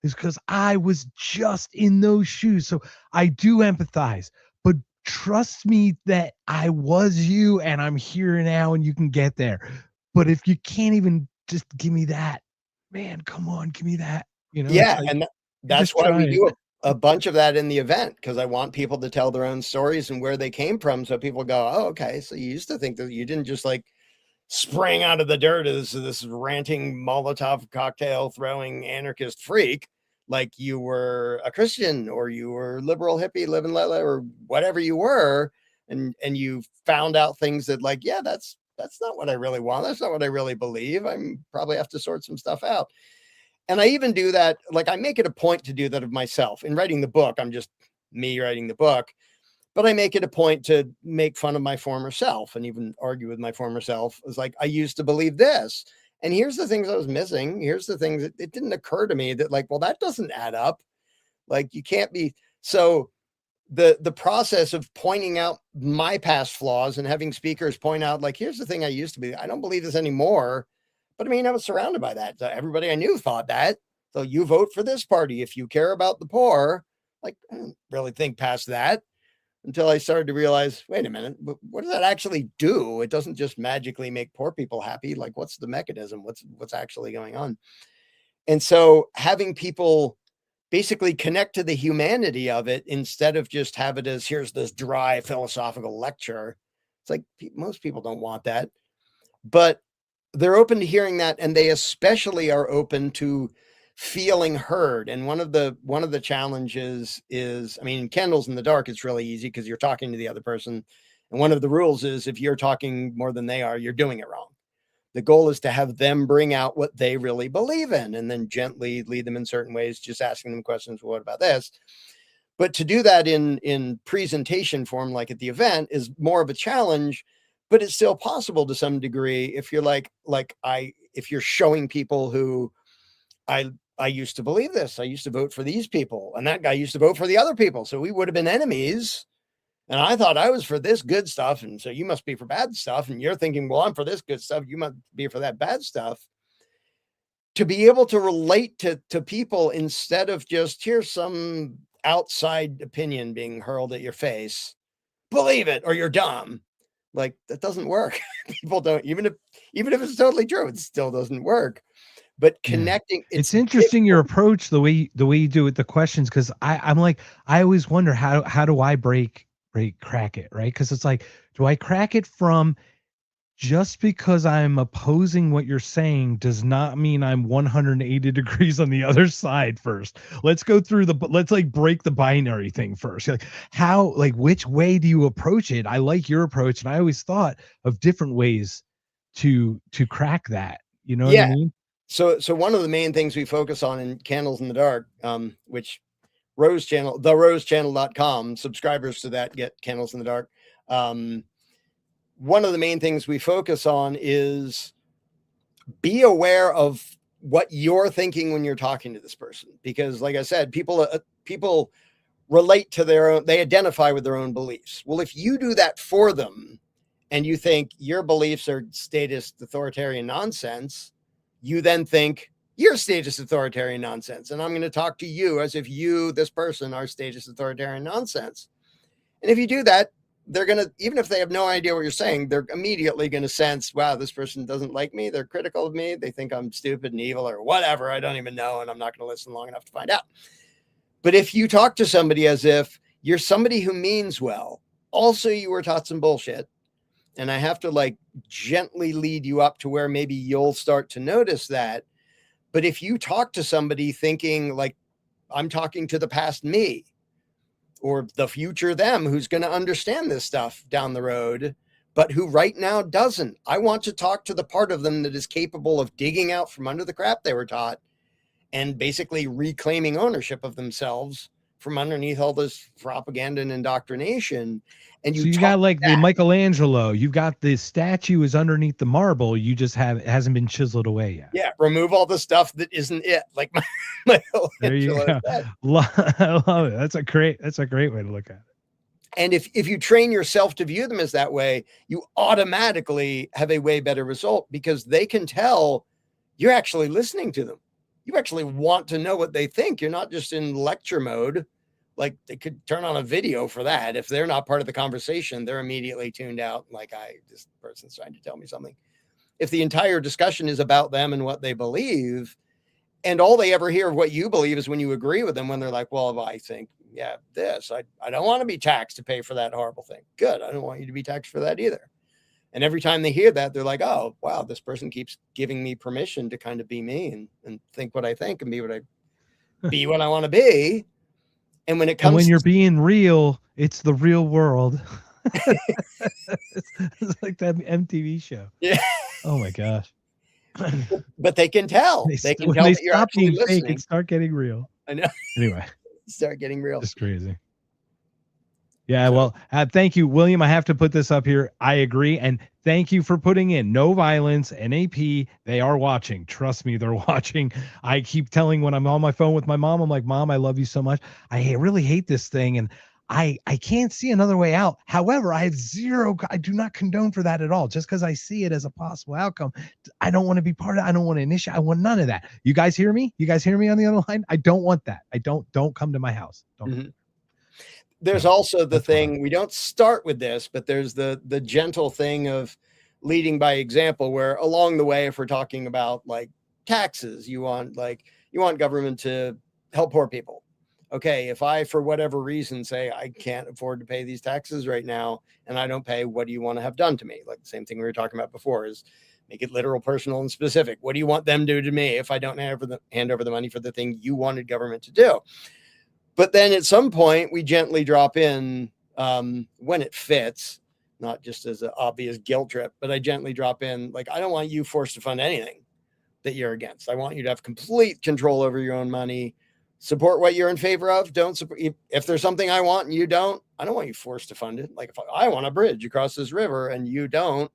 is because I was just in those shoes. So I do empathize, but trust me that I was you and I'm here now and you can get there. But if you can't even just give me that, man, come on, give me that. It's Yeah. like And you're that's just why we trying. do a bunch of that in the event, because I want people to tell their own stories and where they came from. So people go, oh, okay. So you used to think that you didn't just like sprang out of the dirt as this ranting Molotov cocktail throwing anarchist freak. Like, you were a Christian or you were liberal hippie, live and let live, or whatever you were, and you found out things that, like, yeah, that's not what I really want. That's not what I really believe. I'm probably have to sort some stuff out. And I even do that. Like, I make it a point to do that of myself in writing the book. I'm just me writing the book, but I make it a point to make fun of my former self and even argue with my former self. It's like, I used to believe this. And here's the things I was missing. Here's the things that it didn't occur to me that, like, well, that doesn't add up. Like, you can't be so the process of pointing out my past flaws and having speakers point out, like, here's the thing I used to be. I don't believe this anymore. But I mean, I was surrounded by that. So everybody I knew thought that. So you vote for this party if you care about the poor. Like, I don't really think past that until I started to realize, wait a minute, what does that actually do? It doesn't just magically make poor people happy. Like, what's the mechanism? What's actually going on? And so having people basically connect to the humanity of it instead of just have it as, here's this dry philosophical lecture. It's like, most people don't want that, but they're open to hearing that, and they especially are open to feeling heard. And one of the challenges is, I mean, in Candles in the Dark, it's really easy because you're talking to the other person, and one of the rules is if you're talking more than they are, you're doing it wrong. The goal is to have them bring out what they really believe in and then gently lead them in certain ways, just asking them questions. Well, what about this? But to do that in presentation form, like at the event, is more of a challenge, but it's still possible to some degree if you're if you're showing people who I used to believe this. I used to vote for these people, and that guy used to vote for the other people. So we would have been enemies. And I thought I was for this good stuff. And so you must be for bad stuff. And you're thinking, well, I'm for this good stuff. You must be for that bad stuff. To be able to relate to people instead of just here's some outside opinion being hurled at your face, believe it or you're dumb. Like that doesn't work. People don't, even if it's totally true, it still doesn't work. But Yeah. connecting, It's interesting your approach, the way you do with the questions, because I'm like, I always wonder how do I crack it, right? Because it's like, do I crack it from just because I'm opposing what you're saying does not mean I'm 180 degrees on the other side first. Let's go through let's like break the binary thing first. Like which way do you approach it? I like your approach, and I always thought of different ways to crack that. You know what I yeah. mean? So one of the main things we focus on in Candles in the Dark, which Rose Channel, therosechannel.com, subscribers to that get Candles in the Dark. One of the main things we focus on is be aware of what you're thinking when you're talking to this person. Because like I said, people relate to their own, they identify with their own beliefs. Well, if you do that for them and you think your beliefs are statist authoritarian nonsense, you then think you're statist authoritarian nonsense. And I'm going to talk to you as if you, this person, are statist authoritarian nonsense. And if you do that, they're going to, even if they have no idea what you're saying, they're immediately going to sense, wow, this person doesn't like me. They're critical of me. They think I'm stupid and evil or whatever. I don't even know. And I'm not going to listen long enough to find out. But if you talk to somebody as if you're somebody who means well, also you were taught some bullshit, and I have to like gently lead you up to where maybe you'll start to notice that. But if you talk to somebody thinking like I'm talking to the past me or the future them who's going to understand this stuff down the road, but who right now doesn't, I want to talk to the part of them that is capable of digging out from under the crap they were taught and basically reclaiming ownership of themselves from underneath all this propaganda and indoctrination. And So you got like the Michelangelo, you've got the statue is underneath the marble. You just it hasn't been chiseled away yet. Yeah, remove all the stuff that isn't it. Like there you go. I love it. That's a great way to look at it. And if you train yourself to view them as that way, you automatically have a way better result because they can tell you're actually listening to them. You actually want to know what they think. You're not just in lecture mode. Like they could turn on a video for that. If they're not part of the conversation, they're immediately tuned out. Like this person's trying to tell me something. If the entire discussion is about them and what they believe, and all they ever hear of what you believe is when you agree with them, when they're like, well, if I think, yeah, I don't want to be taxed to pay for that horrible thing. Good. I don't want you to be taxed for that either. And every time they hear that, they're like, oh, wow, this person keeps giving me permission to kind of be me and think what I think and be what I want to be. And when it comes, and when you're being real, it's the real world. It's like that MTV show. Yeah. Oh my gosh. But they can tell. They can tell that you're actually listening. Fake and start getting real. I know. Anyway. Start getting real. It's crazy. Yeah, well, thank you, William. I have to put this up here. I agree. And thank you for putting in no violence, NAP. They are watching. Trust me, they're watching. I keep telling when I'm on my phone with my mom, I'm like, Mom, I love you so much. I really hate this thing. And I can't see another way out. However, I do not condone for that at all. Just because I see it as a possible outcome, I don't want to be part of it. I don't want to initiate. I want none of that. You guys hear me? You guys hear me on the other line? I don't want that. Don't come to my house. Don't. Mm-hmm. There's also the thing, we don't start with this, but there's the gentle thing of leading by example, where along the way, if we're talking about like taxes, you want government to help poor people. Okay, if I, for whatever reason, say I can't afford to pay these taxes right now and I don't pay, what do you want to have done to me? Like the same thing we were talking about before is make it literal, personal, and specific. What do you want them to do to me if I don't hand over the money for the thing you wanted government to do? But then at some point, we gently drop in when it fits, not just as an obvious guilt trip, but I gently drop in, like, I don't want you forced to fund anything that you're against. I want you to have complete control over your own money, support what you're in favor of. Don't support, if there's something I want and you don't, I don't want you forced to fund it. Like if I want a bridge across this river and you don't,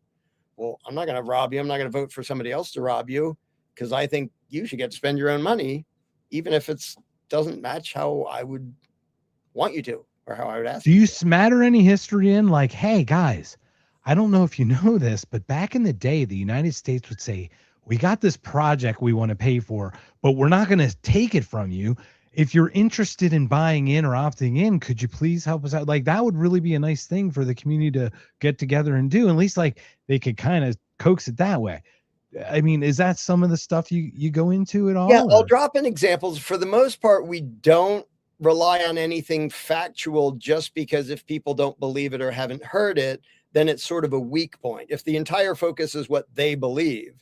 well, I'm not going to rob you. I'm not going to vote for somebody else to rob you because I think you should get to spend your own money, even if it's doesn't match how I would want you to. or how I would ask Do you people. smatter any history in like, hey guys, I don't know if you know this, but back in the day, the United States would say, we got this project we want to pay for, but we're not going to take it from you. If you're interested in buying in or opting in, could you please help us out? Like that would really be a nice thing for the community to get together and do. At least like they could kind of coax it that way. I mean, is that some of the stuff you go into at Yeah, all? I'll Or? drop in examples. For the most part, we don't rely on anything factual just because if people don't believe it or haven't heard it, then it's sort of a weak point. If the entire focus is what they believe.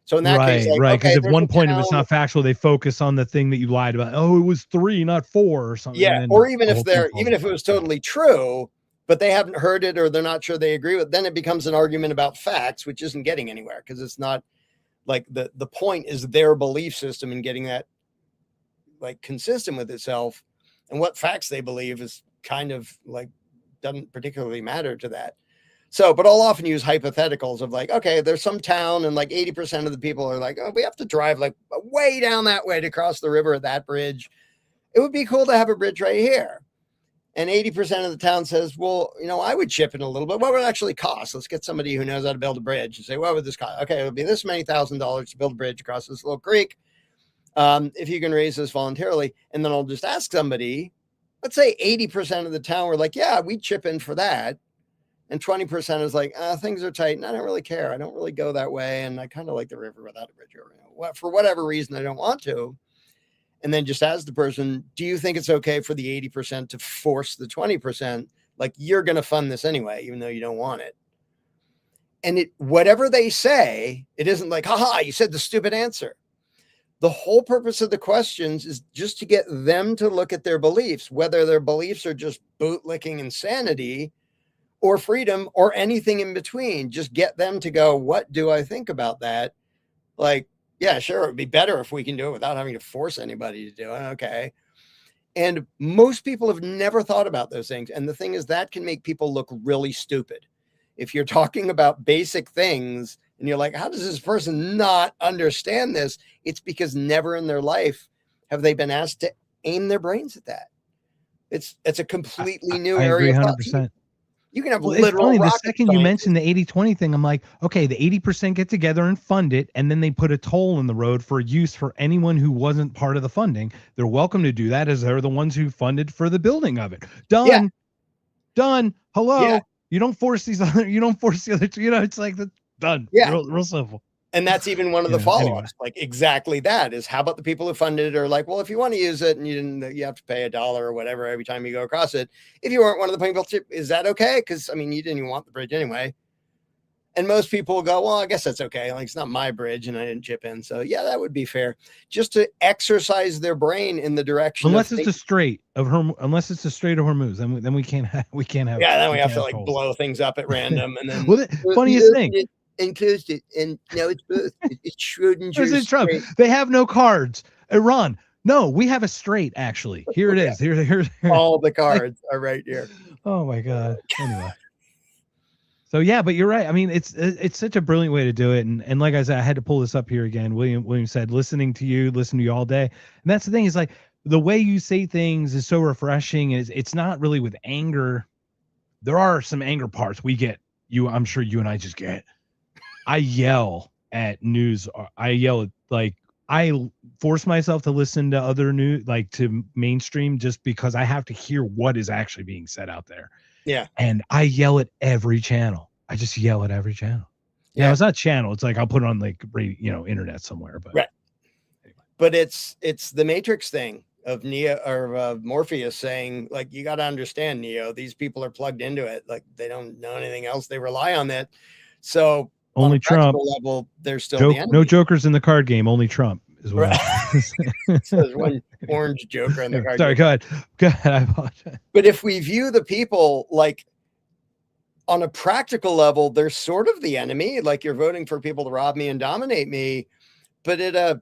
So in that case, Right, like, right. Because okay, if there's one a point if it's town. not factual, they focus on the thing that you lied about. Oh, it was 3, not 4, or something, and Yeah, then or even the if whole thing they're falls even if it apart. was totally true, but they haven't heard it or they're not sure they agree with, then it becomes an argument about facts, which isn't getting anywhere because it's not like the point is their belief system and getting that like consistent with itself, and what facts they believe is kind of like doesn't particularly matter to that. So, but I'll often use hypotheticals of like, okay, there's some town and like 80% of the people are like, oh, we have to drive like way down that way to cross the river at that bridge. It would be cool to have a bridge right here. And 80% of the town says, well, I would chip in a little bit. What would it actually cost? Let's get somebody who knows how to build a bridge and say, what would this cost? Okay, it'll be this many $1,000 to build a bridge across this little creek. If you can raise this voluntarily. And then I'll just ask somebody, let's say 80% of the town were like, yeah, we'd chip in for that. And 20% is like, things are tight and I don't really care. I don't really go that way. And I kind of like the river without a bridge. For whatever reason, I don't want to. And then just ask the person, do you think it's okay for the 80% to force the 20%? Like, you're going to fund this anyway, even though you don't want it. And whatever they say, it isn't like, haha, you said the stupid answer. The whole purpose of the questions is just to get them to look at their beliefs, whether their beliefs are just bootlicking insanity or freedom or anything in between. Just get them to go, what do I think about that? Like, yeah, sure, it would be better if we can do it without having to force anybody to do it. Okay. And most people have never thought about those things. And the thing is, that can make people look really stupid. If you're talking about basic things and you're like, how does this person not understand this? It's because never in their life have they been asked to aim their brains at that. It's a completely new I agree area of thought. 100%. You can have Well, it's literal funny. The rocket second you scientists. mentioned the 80-20 thing, I'm like, okay, the 80% get together and fund it, and then they put a toll in the road for use for anyone who wasn't part of the funding. They're welcome to do that as they're the ones who funded for the building of it. Yeah. Done. Done. Yeah. Hello. You don't force the other two, it's like the done. Yeah. Real simple. And that's even one of the Anyway. follow-ups, like exactly that is how about the people who funded it are like, well, if you want to use it and you have to pay $1 or whatever every time you go across it. If you weren't one of the people, is that okay? Because I mean, you didn't even want the bridge anyway. And most people will go, well, I guess that's okay. Like, it's not my bridge and I didn't chip in. So yeah, that would be fair. Just to exercise their brain in the direction Unless of it's a straight of her, unless it's a straight of Hormuz, then we can't have yeah, then we we have can't to have like tolls. blow things up at random and then Well, the funniest thing. and closed it. And now it's both. It's Schrodinger's President Trump. straight. They have no cards. Iran. No, we have a straight. Actually, here it is. Here's all the cards are right here. Oh my god. Anyway. So yeah, but you're right. I mean, it's such a brilliant way to do it, and like I said, I had to pull this up here again. William said, listen to you all day, and that's the thing is like the way you say things is so refreshing. Is it's not really with anger. There are some anger parts we get. I'm sure you and I just get. I yell at news. I yell at like I force myself to listen to other news, like to mainstream, just because I have to hear what is actually being said out there. Yeah. And I yell at every channel. I just yell at every channel. Yeah, it's not channel. It's like I'll put it on like internet somewhere. But right. Anyway. But it's the Matrix thing of Neo or Morpheus saying like, you got to understand, Neo. These people are plugged into it. Like they don't know anything else. They rely on that. So only on a Trump level, they're still the enemy. No jokers in the card game. Only Trump is what. So there's one orange joker in the card. Sorry, game. Go ahead. I apologize. But if we view the people like on a practical level, they're sort of the enemy. Like you're voting for people to rob me and dominate me. But at a,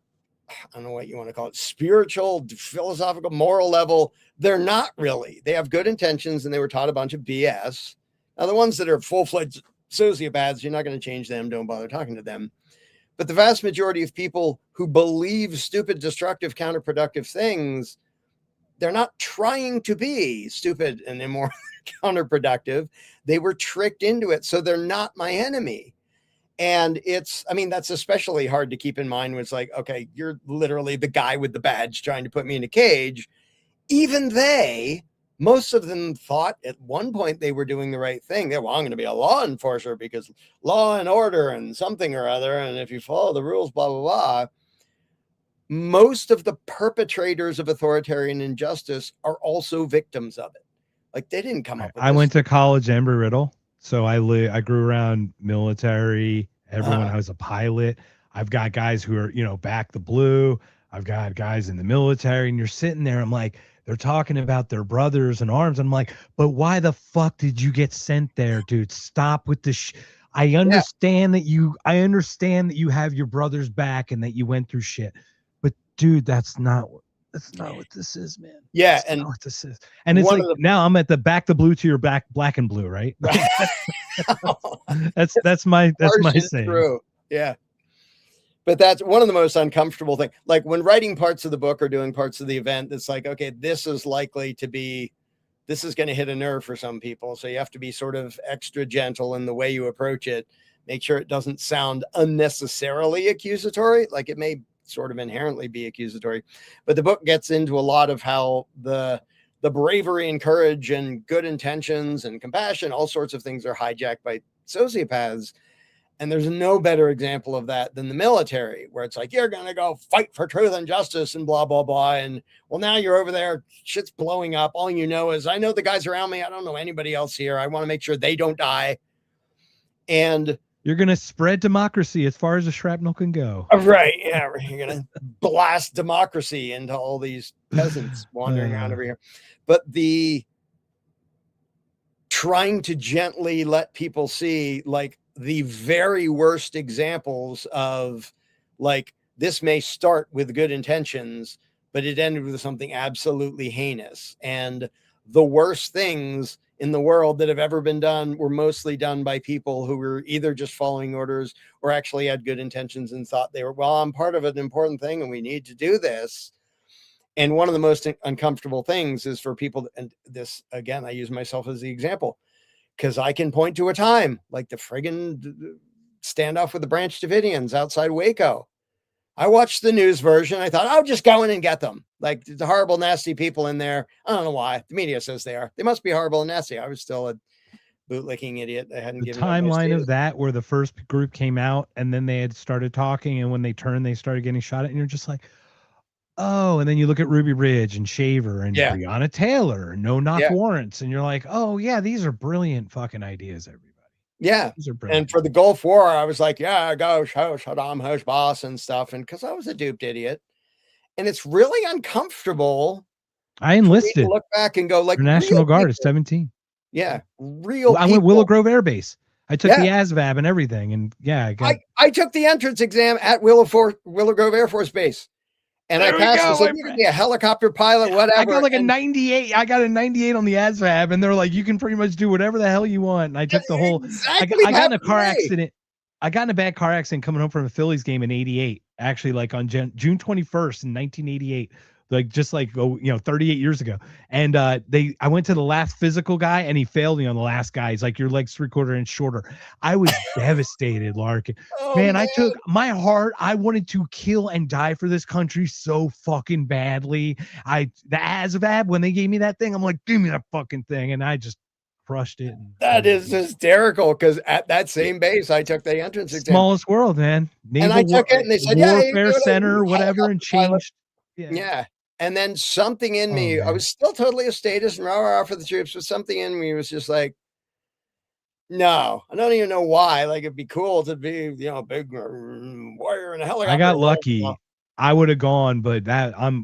I don't know what you want to call it, spiritual, philosophical, moral level, they're not really. They have good intentions and they were taught a bunch of BS. Now, the ones that are full-fledged sociopaths, you're not going to change them. Don't bother talking to them. But the vast majority of people who believe stupid, destructive, counterproductive things, they're not trying to be stupid and immoral, counterproductive. They were tricked into it. So they're not my enemy. And it's, I mean, that's especially hard to keep in mind when it's like, okay, you're literally the guy with the badge trying to put me in a cage. Even they, most of them thought at one point they were doing the right thing. Well, I'm going to be a law enforcer because law and order and something or other. And if you follow the rules, blah, blah, blah. Most of the perpetrators of authoritarian injustice are also victims of it. Like they didn't come up with I this. went to college Embry-Riddle, so I grew around military. Everyone, I was a pilot. I've got guys who are, back the blue. I've got guys in the military, and you're sitting there. I'm like, they're talking about their brothers and arms. I'm like, but why the fuck did you get sent there, dude? Stop with the I understand that you have your brother's back and that you went through shit, but dude, that's not what this is, man. Yeah, that's and not what this is. And it's like now I'm at the back the blue to your back, black and blue, right? that's my saying. True. Yeah. But that's one of the most uncomfortable things. Like when writing parts of the book or doing parts of the event, it's like, okay, this is going to hit a nerve for some people. So you have to be sort of extra gentle in the way you approach it. Make sure it doesn't sound unnecessarily accusatory. Like it may sort of inherently be accusatory, but the book gets into a lot of how the bravery and courage and good intentions and compassion, all sorts of things are hijacked by sociopaths. And there's no better example of that than the military, where it's like, you're going to go fight for truth and justice and blah, blah, blah. And well, now you're over there, shit's blowing up. All you know is I know the guys around me. I don't know anybody else here. I want to make sure they don't die. And you're going to spread democracy as far as the shrapnel can go. Right. Yeah. You're going to blast democracy into all these peasants wandering around over here. But the trying to gently let people see like the very worst examples of like, this may start with good intentions, but it ended with something absolutely heinous. And the worst things in the world that have ever been done were mostly done by people who were either just following orders or actually had good intentions and thought they were, well, I'm part of an important thing and we need to do this. And one of the most uncomfortable things is for people, and this, again, I use myself as the example, because I can point to a time like the friggin' standoff with the Branch Davidians outside Waco. I watched the news version. I thought, I'll just go in and get them. Like the horrible, nasty people in there. I don't know why. The media says they are. They must be horrible and nasty. I was still a bootlicking idiot. I hadn't given timeline of that where the first group came out and then they had started talking, and when they turned, they started getting shot at, and you're just like, oh, and then you look at Ruby Ridge and Shaver and Breonna Taylor, no knock warrants, and you're like, oh yeah, these are brilliant fucking ideas, everybody. Yeah. These are brilliant. And for the Gulf War, I was like, yeah, go Saddam Hussein boss and stuff. And because I was a duped idiot. And it's really uncomfortable. I enlisted. Look back and go like National Guard at 17. Yeah. Real I went Willow Grove Air Base. I took the ASVAB and everything. And I took the entrance exam at Willow Grove Air Force Base. And I passed. I said, you can be a helicopter pilot, whatever. I got like a 98. I got a 98 on the ASVAB, and they're like, you can pretty much do whatever the hell you want. And I took the whole. Exactly. I got in a car accident. I got in a bad car accident coming home from a Phillies game in '88. Actually, like on June 21st in 1988. Like just like 38 years ago. And I went to the last physical guy and he failed me on the last guy. He's like, your leg's 3/4 inch shorter. I was devastated, Larken. Man, I took my heart. I wanted to kill and die for this country so fucking badly. The ASVAB, when they gave me that thing, I'm like, give me that fucking thing. And I just crushed it. That is hysterical, because at that same base, I took the entrance exam. Smallest world, man. And I took it and they said, Warfare Center, whatever, and changed. Yeah. And then something in me, I was still totally a statist and rah for the troops, but something in me was just like, no, I don't even know why. Like, it'd be cool to be, a big warrior in a helicopter. I got lucky. I would have gone, but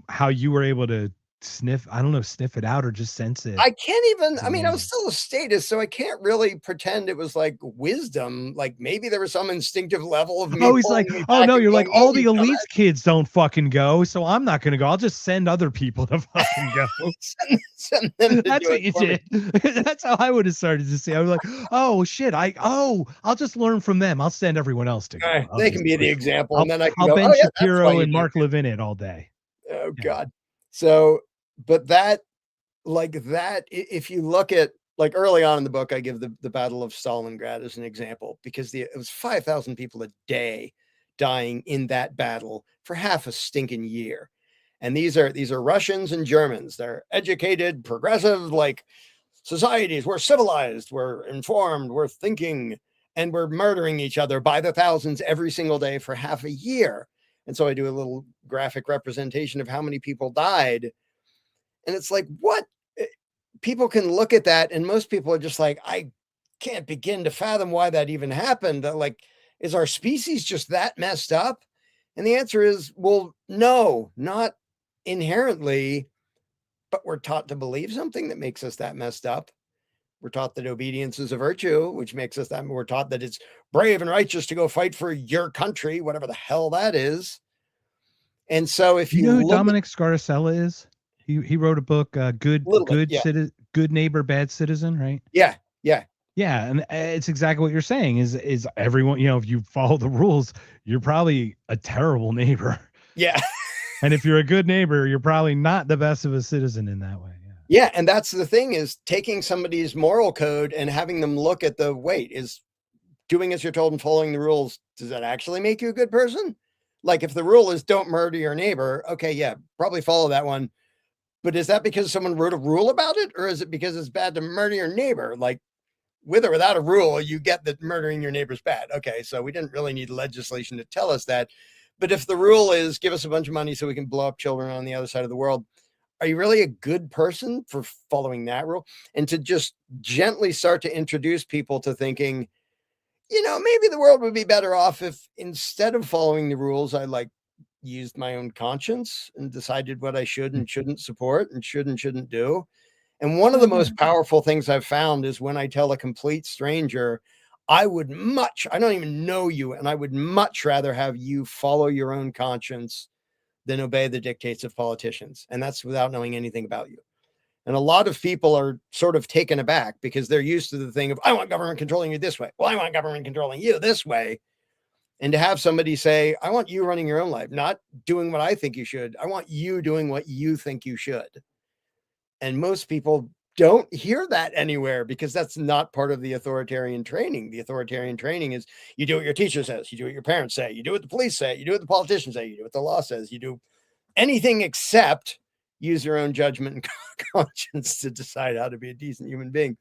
how you were able to sniff it out or just sense it. I can't even, I was still a statist, so I can't really pretend it was like wisdom. Like maybe there was some instinctive level of me. Oh, he's like, oh no, you're like, all the elites kids don't fucking go, so I'm not going to go. I'll just send other people to fucking go. send them to That's what you did. That's how I would have started to see. I was like, oh shit, I'll just learn from them. I'll send everyone else to go. They can be the example, and then I can I'll Ben Shapiro and Mark Levin it all day. Oh God. So but that, if you look at, like, early on in the book, I give the Battle of Stalingrad as an example, because it was 5,000 people a day dying in that battle for half a stinking year. And these are Russians and Germans. They're educated, progressive, like, societies. We're civilized, we're informed, we're thinking, and we're murdering each other by the thousands every single day for half a year. And so I do a little graphic representation of how many people died. And it's like, what? People can look at that, and most people are just like, I can't begin to fathom why that even happened. Like, is our species just that messed up? And the answer is, well, no, not inherently, but we're taught to believe something that makes us that messed up. We're taught that obedience is a virtue, which makes us that. We're taught that it's brave and righteous to go fight for your country, whatever the hell that is. And so if You you know who look at Dominic Scarcella is? He wrote a book, a little bit, yeah, Good Neighbor, Bad Citizen, right? yeah, yeah, Yeah, and it's exactly what you're saying. Is everyone, if you follow the rules, you're probably a terrible neighbor, yeah. and if you're a good neighbor, you're probably not the best of a citizen in that way. Yeah. Yeah, and that's the thing, is taking somebody's moral code and having them look at the, wait, is doing as you're told and following the rules, does that actually make you a good person? Like, if the rule is don't murder your neighbor, okay, yeah, probably follow that one. But is that because someone wrote a rule about it, or is it because it's bad to murder your neighbor? Like, with or without a rule, you get that murdering your neighbor's bad. Okay, so we didn't really need legislation to tell us that. But if the rule is give us a bunch of money so we can blow up children on the other side of the world, are you really a good person for following that rule? And to just gently start to introduce people to thinking, maybe the world would be better off if, instead of following the rules, I, like, used my own conscience and decided what I should Mm. and shouldn't support and should and shouldn't do. And one of Oh, the yeah. most powerful things I've found is when I tell a complete stranger, I don't even know you, and I would much rather have you follow your own conscience than obey the dictates of politicians. And that's without knowing anything about you. And a lot of people are sort of taken aback because they're used to the thing of, I want government controlling you this way. Well, I want government controlling you this way. And to have somebody say, I want you running your own life, not doing what I think you should. I want you doing what you think you should. And most people don't hear that anywhere because that's not part of the authoritarian training. The authoritarian training is, you do what your teacher says, you do what your parents say, you do what the police say, you do what the politicians say, you do what the law says, you do anything except use your own judgment and conscience to decide how to be a decent human being.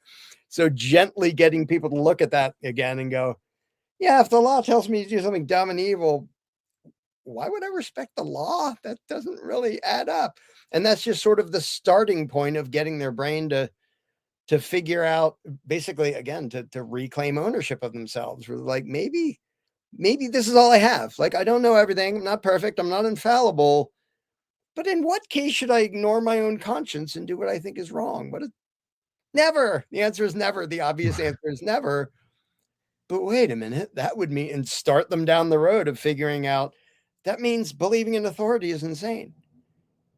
So gently getting people to look at that again and go, yeah, if the law tells me to do something dumb and evil, why would I respect the law? That doesn't really add up. And that's just sort of the starting point of getting their brain to figure out, basically, again, to reclaim ownership of themselves. Like, maybe this is all I have. Like, I don't know everything. I'm not perfect. I'm not infallible. But in what case should I ignore my own conscience and do what I think is wrong? Never. The answer is never. The obvious answer is never. But wait a minute, that would mean, and start them down the road of figuring out, that means believing in authority is insane.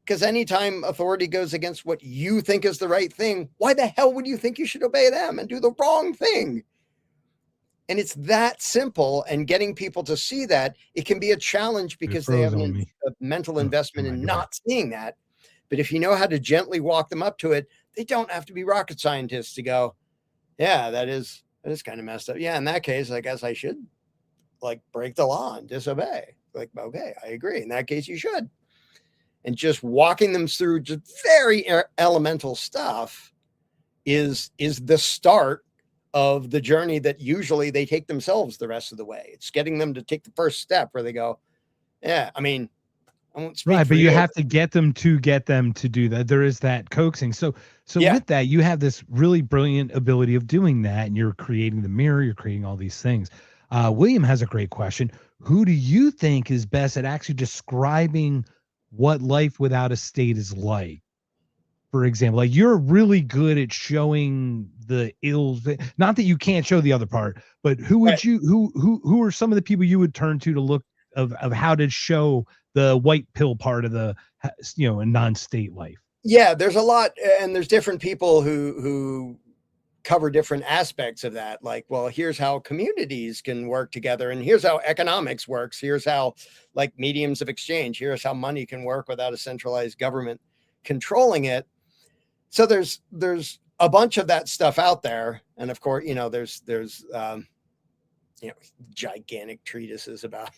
Because anytime authority goes against what you think is the right thing, why the hell would you think you should obey them and do the wrong thing? And it's that simple. And getting people to see that, it can be a challenge It because they froze have on me. a mental Oh investment my in god. not seeing that. But if you know how to gently walk them up to it, they don't have to be rocket scientists to go, yeah, that is kind of messed up. Yeah, in that case, I guess I should, like, break the law and disobey. Like, okay, I agree. In that case, you should. And just walking them through just very elemental stuff is the start of the journey that usually they take themselves the rest of the way. It's getting them to take the first step where they go, yeah, I mean, I won't speak Right, for but you you. have to get them to do that. There is that coaxing. So Yeah. with that, you have this really brilliant ability of doing that, and you're creating the mirror, you're creating all these things. William has a great question. Who do you think is best at actually describing what life without a state is like? For example, like, you're really good at showing the ills. Not that you can't show the other part, but who Right. would you who are some of the people you would turn to look of how to show the white pill part of the a non-state life? Yeah, there's a lot, and there's different people who cover different aspects of that. Like, well, here's how communities can work together, and here's how economics works. Here's how, like, mediums of exchange. Here's how money can work without a centralized government. controlling it. So there's a bunch of that stuff out there. And of course, there's gigantic treatises about,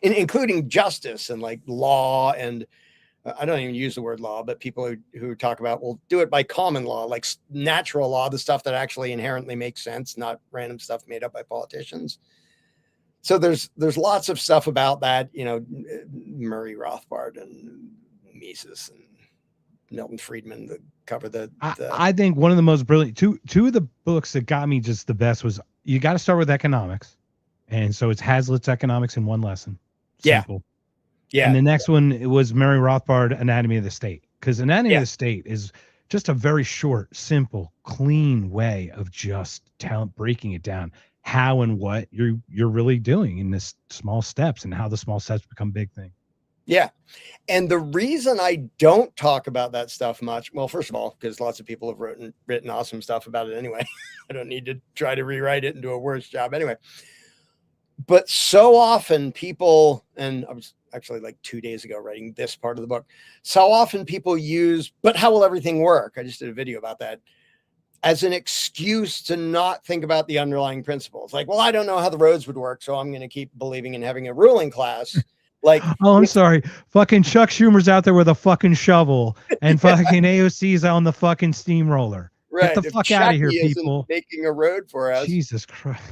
including justice and like law. And I don't even use the word law, but people who talk about, well, do it by common law, like natural law, the stuff that actually inherently makes sense, not random stuff made up by politicians. So there's lots of stuff about that, Murray Rothbard and Mises and Milton Friedman that cover the I think one of the most brilliant two of the books that got me just the best was, you got to start with economics. And so it's Hazlitt's Economics in One Lesson. Simple. Yeah. And the next one, it was Murray Rothbard, Anatomy of the State. Because Anatomy of the State is just a very short, simple, clean way of just breaking it down. How and what you're really doing in this small steps, and how the small steps become big things. Yeah. And the reason I don't talk about that stuff much, well, first of all, because lots of people have written awesome stuff about it anyway. I don't need to try to rewrite it and do a worse job anyway. But so often people, and I was actually like 2 days ago writing this part of the book, so often people use, but how will everything work? I just did a video about that, as an excuse to not think about the underlying principles. Like, well, I don't know how the roads would work, so I'm going to keep believing in having a ruling class. Like, oh, I'm sorry. Fucking Chuck Schumer's out there with a fucking shovel, and fucking AOC's on the fucking steamroller. Right. Get the fuck out of here, people. Making a road for us. Jesus Christ.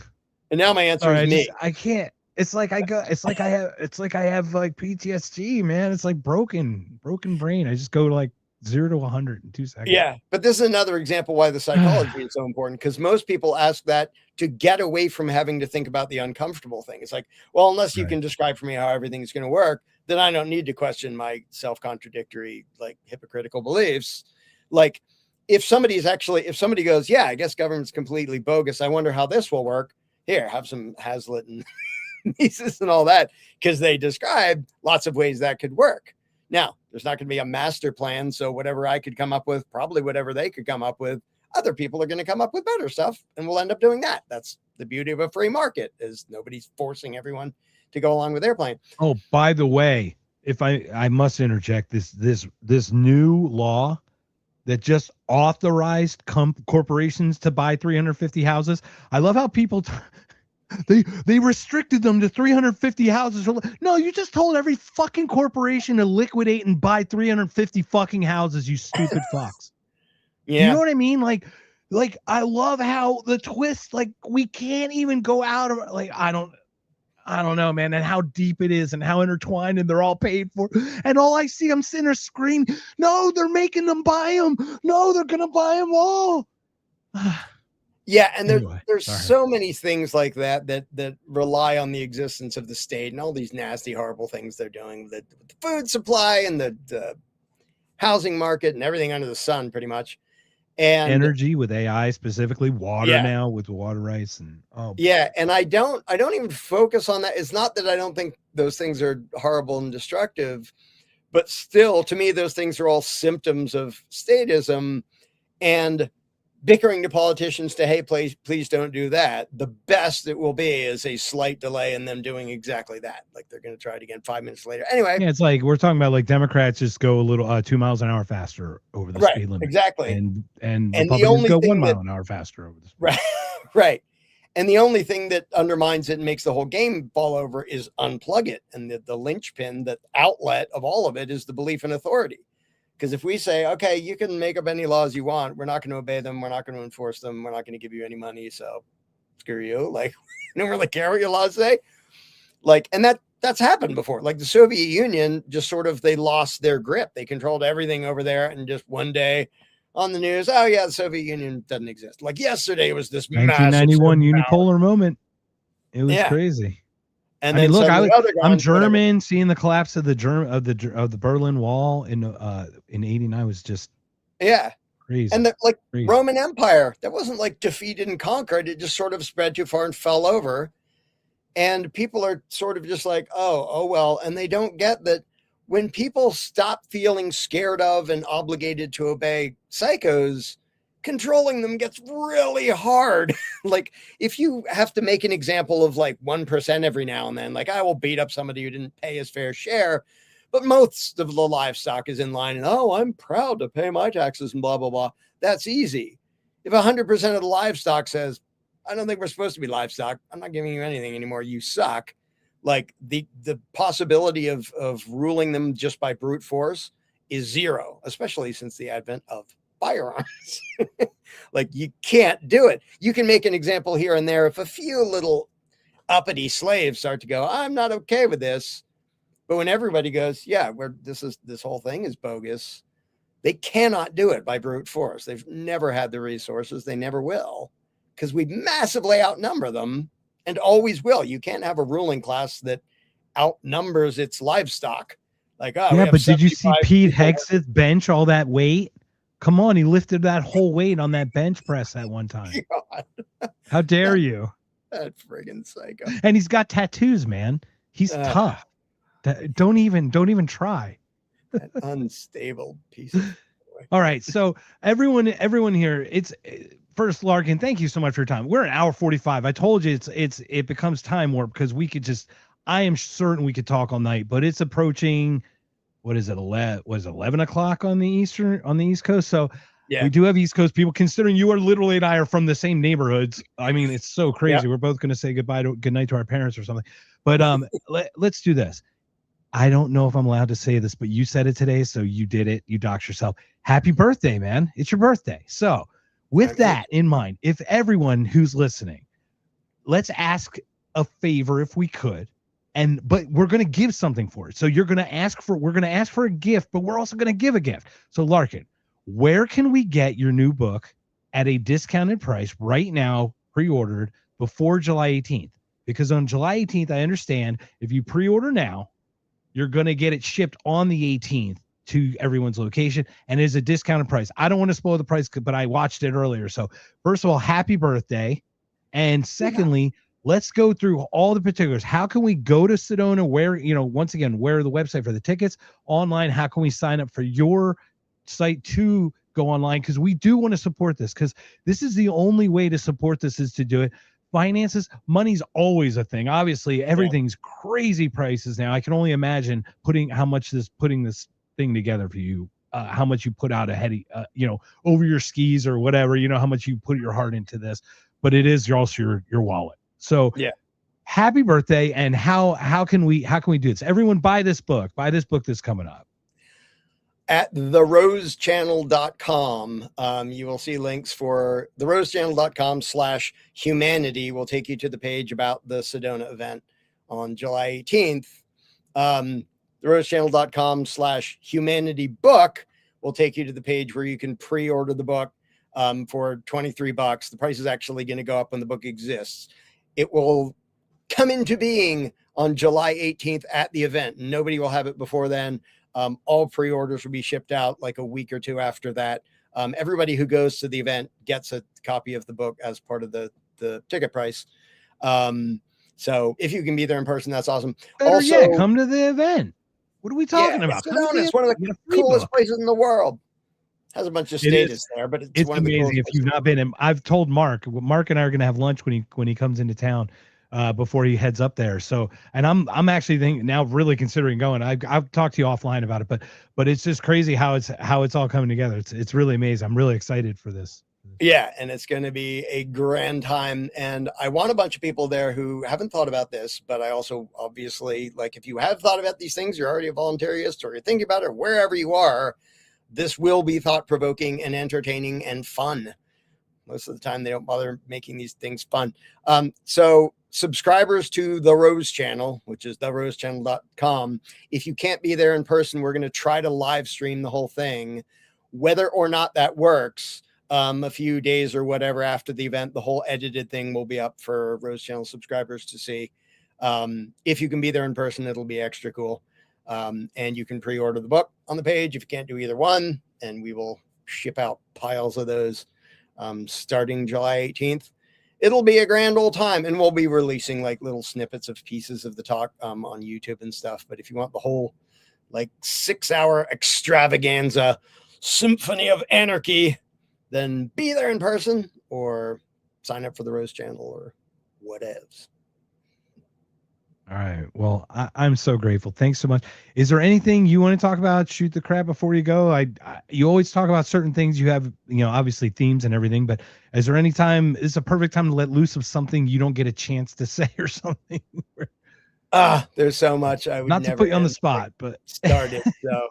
And now my answer is me. I can't. It's like I have like PTSD, man. It's like broken brain. I just go to like 0 to 100 in 2 seconds. Yeah. But this is another example why the psychology is so important, because most people ask that to get away from having to think about the uncomfortable thing. It's like, well, unless you can describe for me how everything's going to work, then I don't need to question my self-contradictory, like hypocritical beliefs. Like if somebody goes, yeah, I guess government's completely bogus, I wonder how this will work. Here, have some Hazlitt and Mises and all that, because they describe lots of ways that could work. Now, there's not going to be a master plan, so whatever I could come up with, probably whatever they could come up with, other people are going to come up with better stuff, and we'll end up doing that. That's the beauty of a free market, is nobody's forcing everyone to go along with their plan. Oh, by the way, if I must interject, this new law that just authorized corporations to buy 350 houses. I love how people they restricted them to 350 houses. No, you just told every fucking corporation to liquidate and buy 350 fucking houses, you stupid fucks. Yeah. You know what I mean? Like I love how the twist, like we can't even go out of, like, I don't know, man, and how deep it is and how intertwined, and they're all paid for. And all I see, I'm sitting there screaming, no, they're making them buy them. No, they're going to buy them all. Yeah. And there's so many things like that rely on the existence of the state and all these nasty, horrible things they're doing with the food supply and the housing market and everything under the sun, pretty much. And energy with AI, specifically water now with water rights. And and I don't even focus on that. It's not that I don't think those things are horrible and destructive, but still, to me, those things are all symptoms of statism and bickering to politicians to, hey, please don't do that. The best it will be is a slight delay in them doing exactly that. Like they're going to try it again 5 minutes later. Anyway. Yeah, it's like we're talking about, like, Democrats just go a little 2 miles an hour faster over the speed limit. Exactly. And Republicans go 1 mile an hour faster over the speed limit. Right. And the only thing that undermines it and makes the whole game fall over is unplug it. And the linchpin, the outlet of all of it, is the belief in authority. Because if we say, okay, you can make up any laws you want, we're not going to obey them, we're not going to enforce them, we're not going to give you any money, so screw you. Like, I don't really care what your laws say. Like, and that's happened before. Like the Soviet Union, just sort of, they lost their grip. They controlled everything over there, and just one day on the news, oh yeah, the Soviet Union doesn't exist. Like yesterday was this 1991 unipolar moment. It was crazy. And I mean, look, I'm German. Seeing the collapse of the Berlin Wall in '89 was just crazy. And Roman Empire, that wasn't like defeated and conquered. It just sort of spread too far and fell over. And people are sort of just like, oh well. And they don't get that when people stop feeling scared of and obligated to obey psychos, controlling them gets really hard. Like if you have to make an example of like 1% every now and then, like I will beat up somebody who didn't pay his fair share, but most of the livestock is in line. And oh, I'm proud to pay my taxes and blah, blah, blah. That's easy. If 100% of the livestock says, I don't think we're supposed to be livestock, I'm not giving you anything anymore, you suck. Like the possibility of ruling them just by brute force is zero, especially since the advent of firearms. Like you can't do it. You can make an example here and there if a few little uppity slaves start to go, I'm not okay with this. But when everybody goes, yeah, this whole thing is bogus, they cannot do it by brute force. They've never had the resources. They never will, because we massively outnumber them and always will. You can't have a ruling class that outnumbers its livestock. Like, oh, Yeah, but did you see 75 Pete people. Hexeth bench all that weight? Come on, he lifted that whole weight on that bench press at one time. God, How dare you? that friggin' psycho. And he's got tattoos, man. He's tough. Don't even try. That unstable piece of. All right, so everyone here, it's first, Larken, thank you so much for your time. We're an hour 45. I told you it becomes time warp because we could just, I am certain we could talk all night, but it's approaching, what is it, 11 o'clock on the East Coast. So Yeah. we do have East Coast people, considering you are literally and I are from the same neighborhoods. I mean, it's so crazy. Yeah. We're both going to say good night to our parents or something. But let's do this. I don't know if I'm allowed to say this, but you said it today, so you did it. You doxed yourself. Happy birthday, man. It's your birthday. So with that in mind, if everyone who's listening, let's ask a favor if we could. But we're going to give something for it. So we're going to ask for a gift, but we're also going to give a gift. So Larken, where can we get your new book at a discounted price right now, pre-ordered before July 18th? Because on July 18th, I understand if you pre-order now, you're going to get it shipped on the 18th to everyone's location, and it's a discounted price. I don't want to spoil the price, but I watched it earlier. So first of all, happy birthday. And secondly, let's go through all the particulars. How can we go to Sedona? Where, once again, where the website for the tickets online? How can we sign up for your site to go online? Because we do want to support this, because this is the only way to support this, is to do it. Finances, money's always a thing. Obviously, everything's crazy prices now. I can only imagine putting this thing together for you, how much you put out ahead, over your skis or whatever, how much you put your heart into this. But it is also your wallet. So happy birthday. And how can we do this? Everyone buy this book that's coming up. At therosechannel.com, you will see links for therosechannel.com/humanity will take you to the page about the Sedona event on July 18th. Therosechannel.com/humanity book will take you to the page where you can pre-order the book for $23. The price is actually going to go up when the book exists. It will come into being on July 18th at the event. Nobody will have it before then. All pre-orders will be shipped out like a week or two after that. Everybody who goes to the event gets a copy of the book as part of the ticket price. So if you can be there in person, that's awesome. Also, come to the event. What are we talking about? It's one of the coolest places in the world. Has a bunch of status there, but it's one amazing. Of the if you've not been in, I've told Mark and I are going to have lunch when he comes into town. Before he heads up there. So, and I'm actually thinking now, really considering going. I've talked to you offline about it, but it's just crazy how it's all coming together. It's really amazing. I'm really excited for this. Yeah, and it's going to be a grand time. And I want a bunch of people there who haven't thought about this, but I also obviously, like, if you have thought about these things, you're already a voluntarist or you're thinking about it, or wherever you are, this will be thought-provoking and entertaining and fun. Most of the time, they don't bother making these things fun. So subscribers to The Rose Channel, which is therosechannel.com. If you can't be there in person, we're going to try to live stream the whole thing. Whether or not that works, a few days or whatever after the event, the whole edited thing will be up for Rose Channel subscribers to see. If you can be there in person, it'll be extra cool. And you can pre-order the book on the page if you can't do either one, and we will ship out piles of those starting July 18th. It'll be a grand old time, and we'll be releasing like little snippets of pieces of the talk on YouTube and stuff. But if you want the whole like 6-hour extravaganza symphony of anarchy, then be there in person or sign up for the Rose Channel or whatevs. All right. Well, I'm so grateful. Thanks so much. Is there anything you want to talk about? Shoot the crap before you go. You always talk about certain things. You have, obviously themes and everything. But is there any time? Is a perfect time to let loose of something you don't get a chance to say or something? There's so much I would Not to never put you on the end spot, but started. So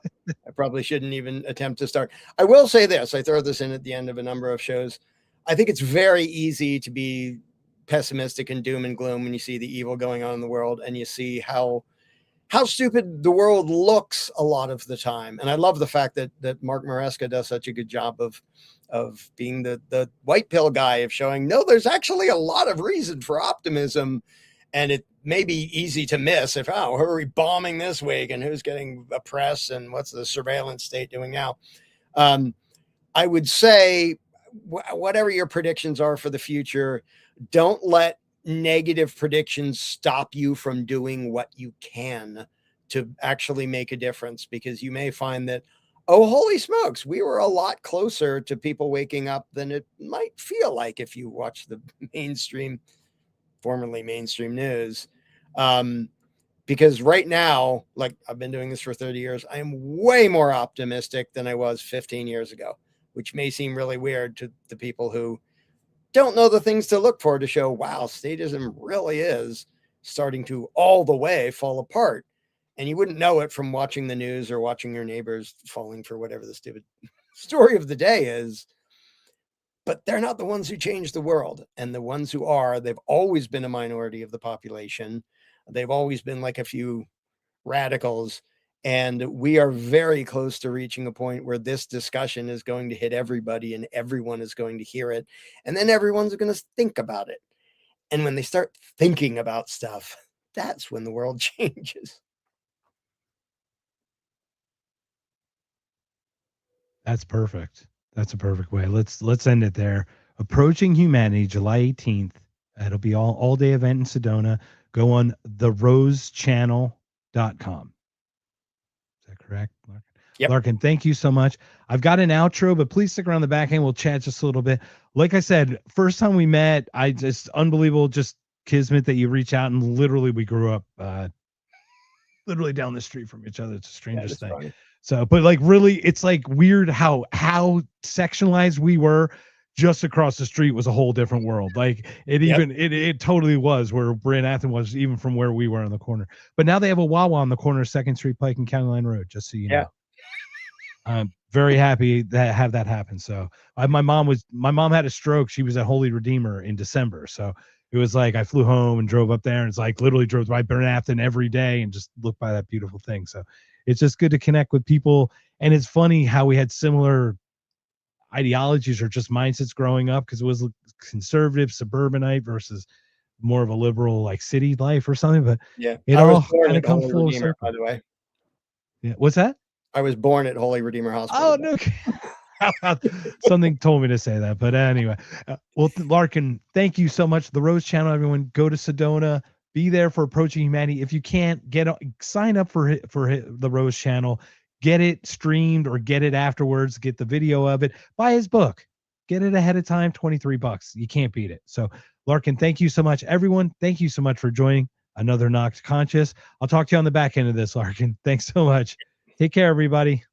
I probably shouldn't even attempt to start. I will say this, I throw this in at the end of a number of shows. I think it's very easy to be pessimistic and doom and gloom when you see the evil going on in the world and you see how stupid the world looks a lot of the time. And I love the fact that Mark Maresca does such a good job of being the white pill guy, of showing no, there's actually a lot of reason for optimism. And it may be easy to miss if, oh, who are we bombing this week and who's getting oppressed and what's the surveillance state doing now? Um, I would say, whatever your predictions are for the future, don't let negative predictions stop you from doing what you can to actually make a difference, because you may find that, oh, holy smokes, we were a lot closer to people waking up than it might feel like if you watch the mainstream, formerly mainstream news. Um, because right now, like I've been doing this for 30 years, I am way more optimistic than I was 15 years ago, which may seem really weird to the people who don't know the things to look for to show, wow, statism really is starting to all the way fall apart. And you wouldn't know it from watching the news or watching your neighbors falling for whatever the stupid story of the day is. But they're not the ones who change the world. And the ones who are, they've always been a minority of the population. They've always been like a few radicals. And we are very close to reaching a point where this discussion is going to hit everybody and everyone is going to hear it. And then everyone's going to think about it. And when they start thinking about stuff, that's when the world changes. that's perfect. That's a perfect way. Let's end it there. Approaching Humanity, July 18th. It'll be all day event in Sedona. Go on therosechannel.com. Is that correct, Larkin? Yep. Larkin, thank you so much. I've got an outro, but please stick around the back end. We'll chat just a little bit. Like I said, first time we met, I just unbelievable, just kismet that you reach out and literally we grew up literally down the street from each other. It's the strangest thing. Funny. So, but like really, it's like weird how sectionalized we were. Just across the street was a whole different world. Like it totally was where Bryn Athens was, even from where we were on the corner. But now they have a Wawa on the corner of Second Street Pike and County Line Road. Just so you know. I'm very happy that have that happen. So my mom had a stroke. She was at Holy Redeemer in December. So it was like I flew home and drove up there, and it's like literally drove by Bernathen every day and just looked by that beautiful thing. So it's just good to connect with people. And it's funny how we had similar ideologies or just mindsets growing up, because it was conservative suburbanite versus more of a liberal like city life or something. But it all kind of comes full circle. By the way. Yeah. What's that? I was born at Holy Redeemer Hospital. Oh, no. Something told me to say that. But anyway, well, Larkin, thank you so much. The Rose Channel, everyone, go to Sedona. Be there for Approaching Humanity. If you can't sign up for the Rose Channel, get it streamed or get it afterwards. Get the video of it. Buy his book. Get it ahead of time. $23. You can't beat it. So, Larkin, thank you so much. Everyone, thank you so much for joining another Knocked Conscious. I'll talk to you on the back end of this, Larkin. Thanks so much. Take care, everybody.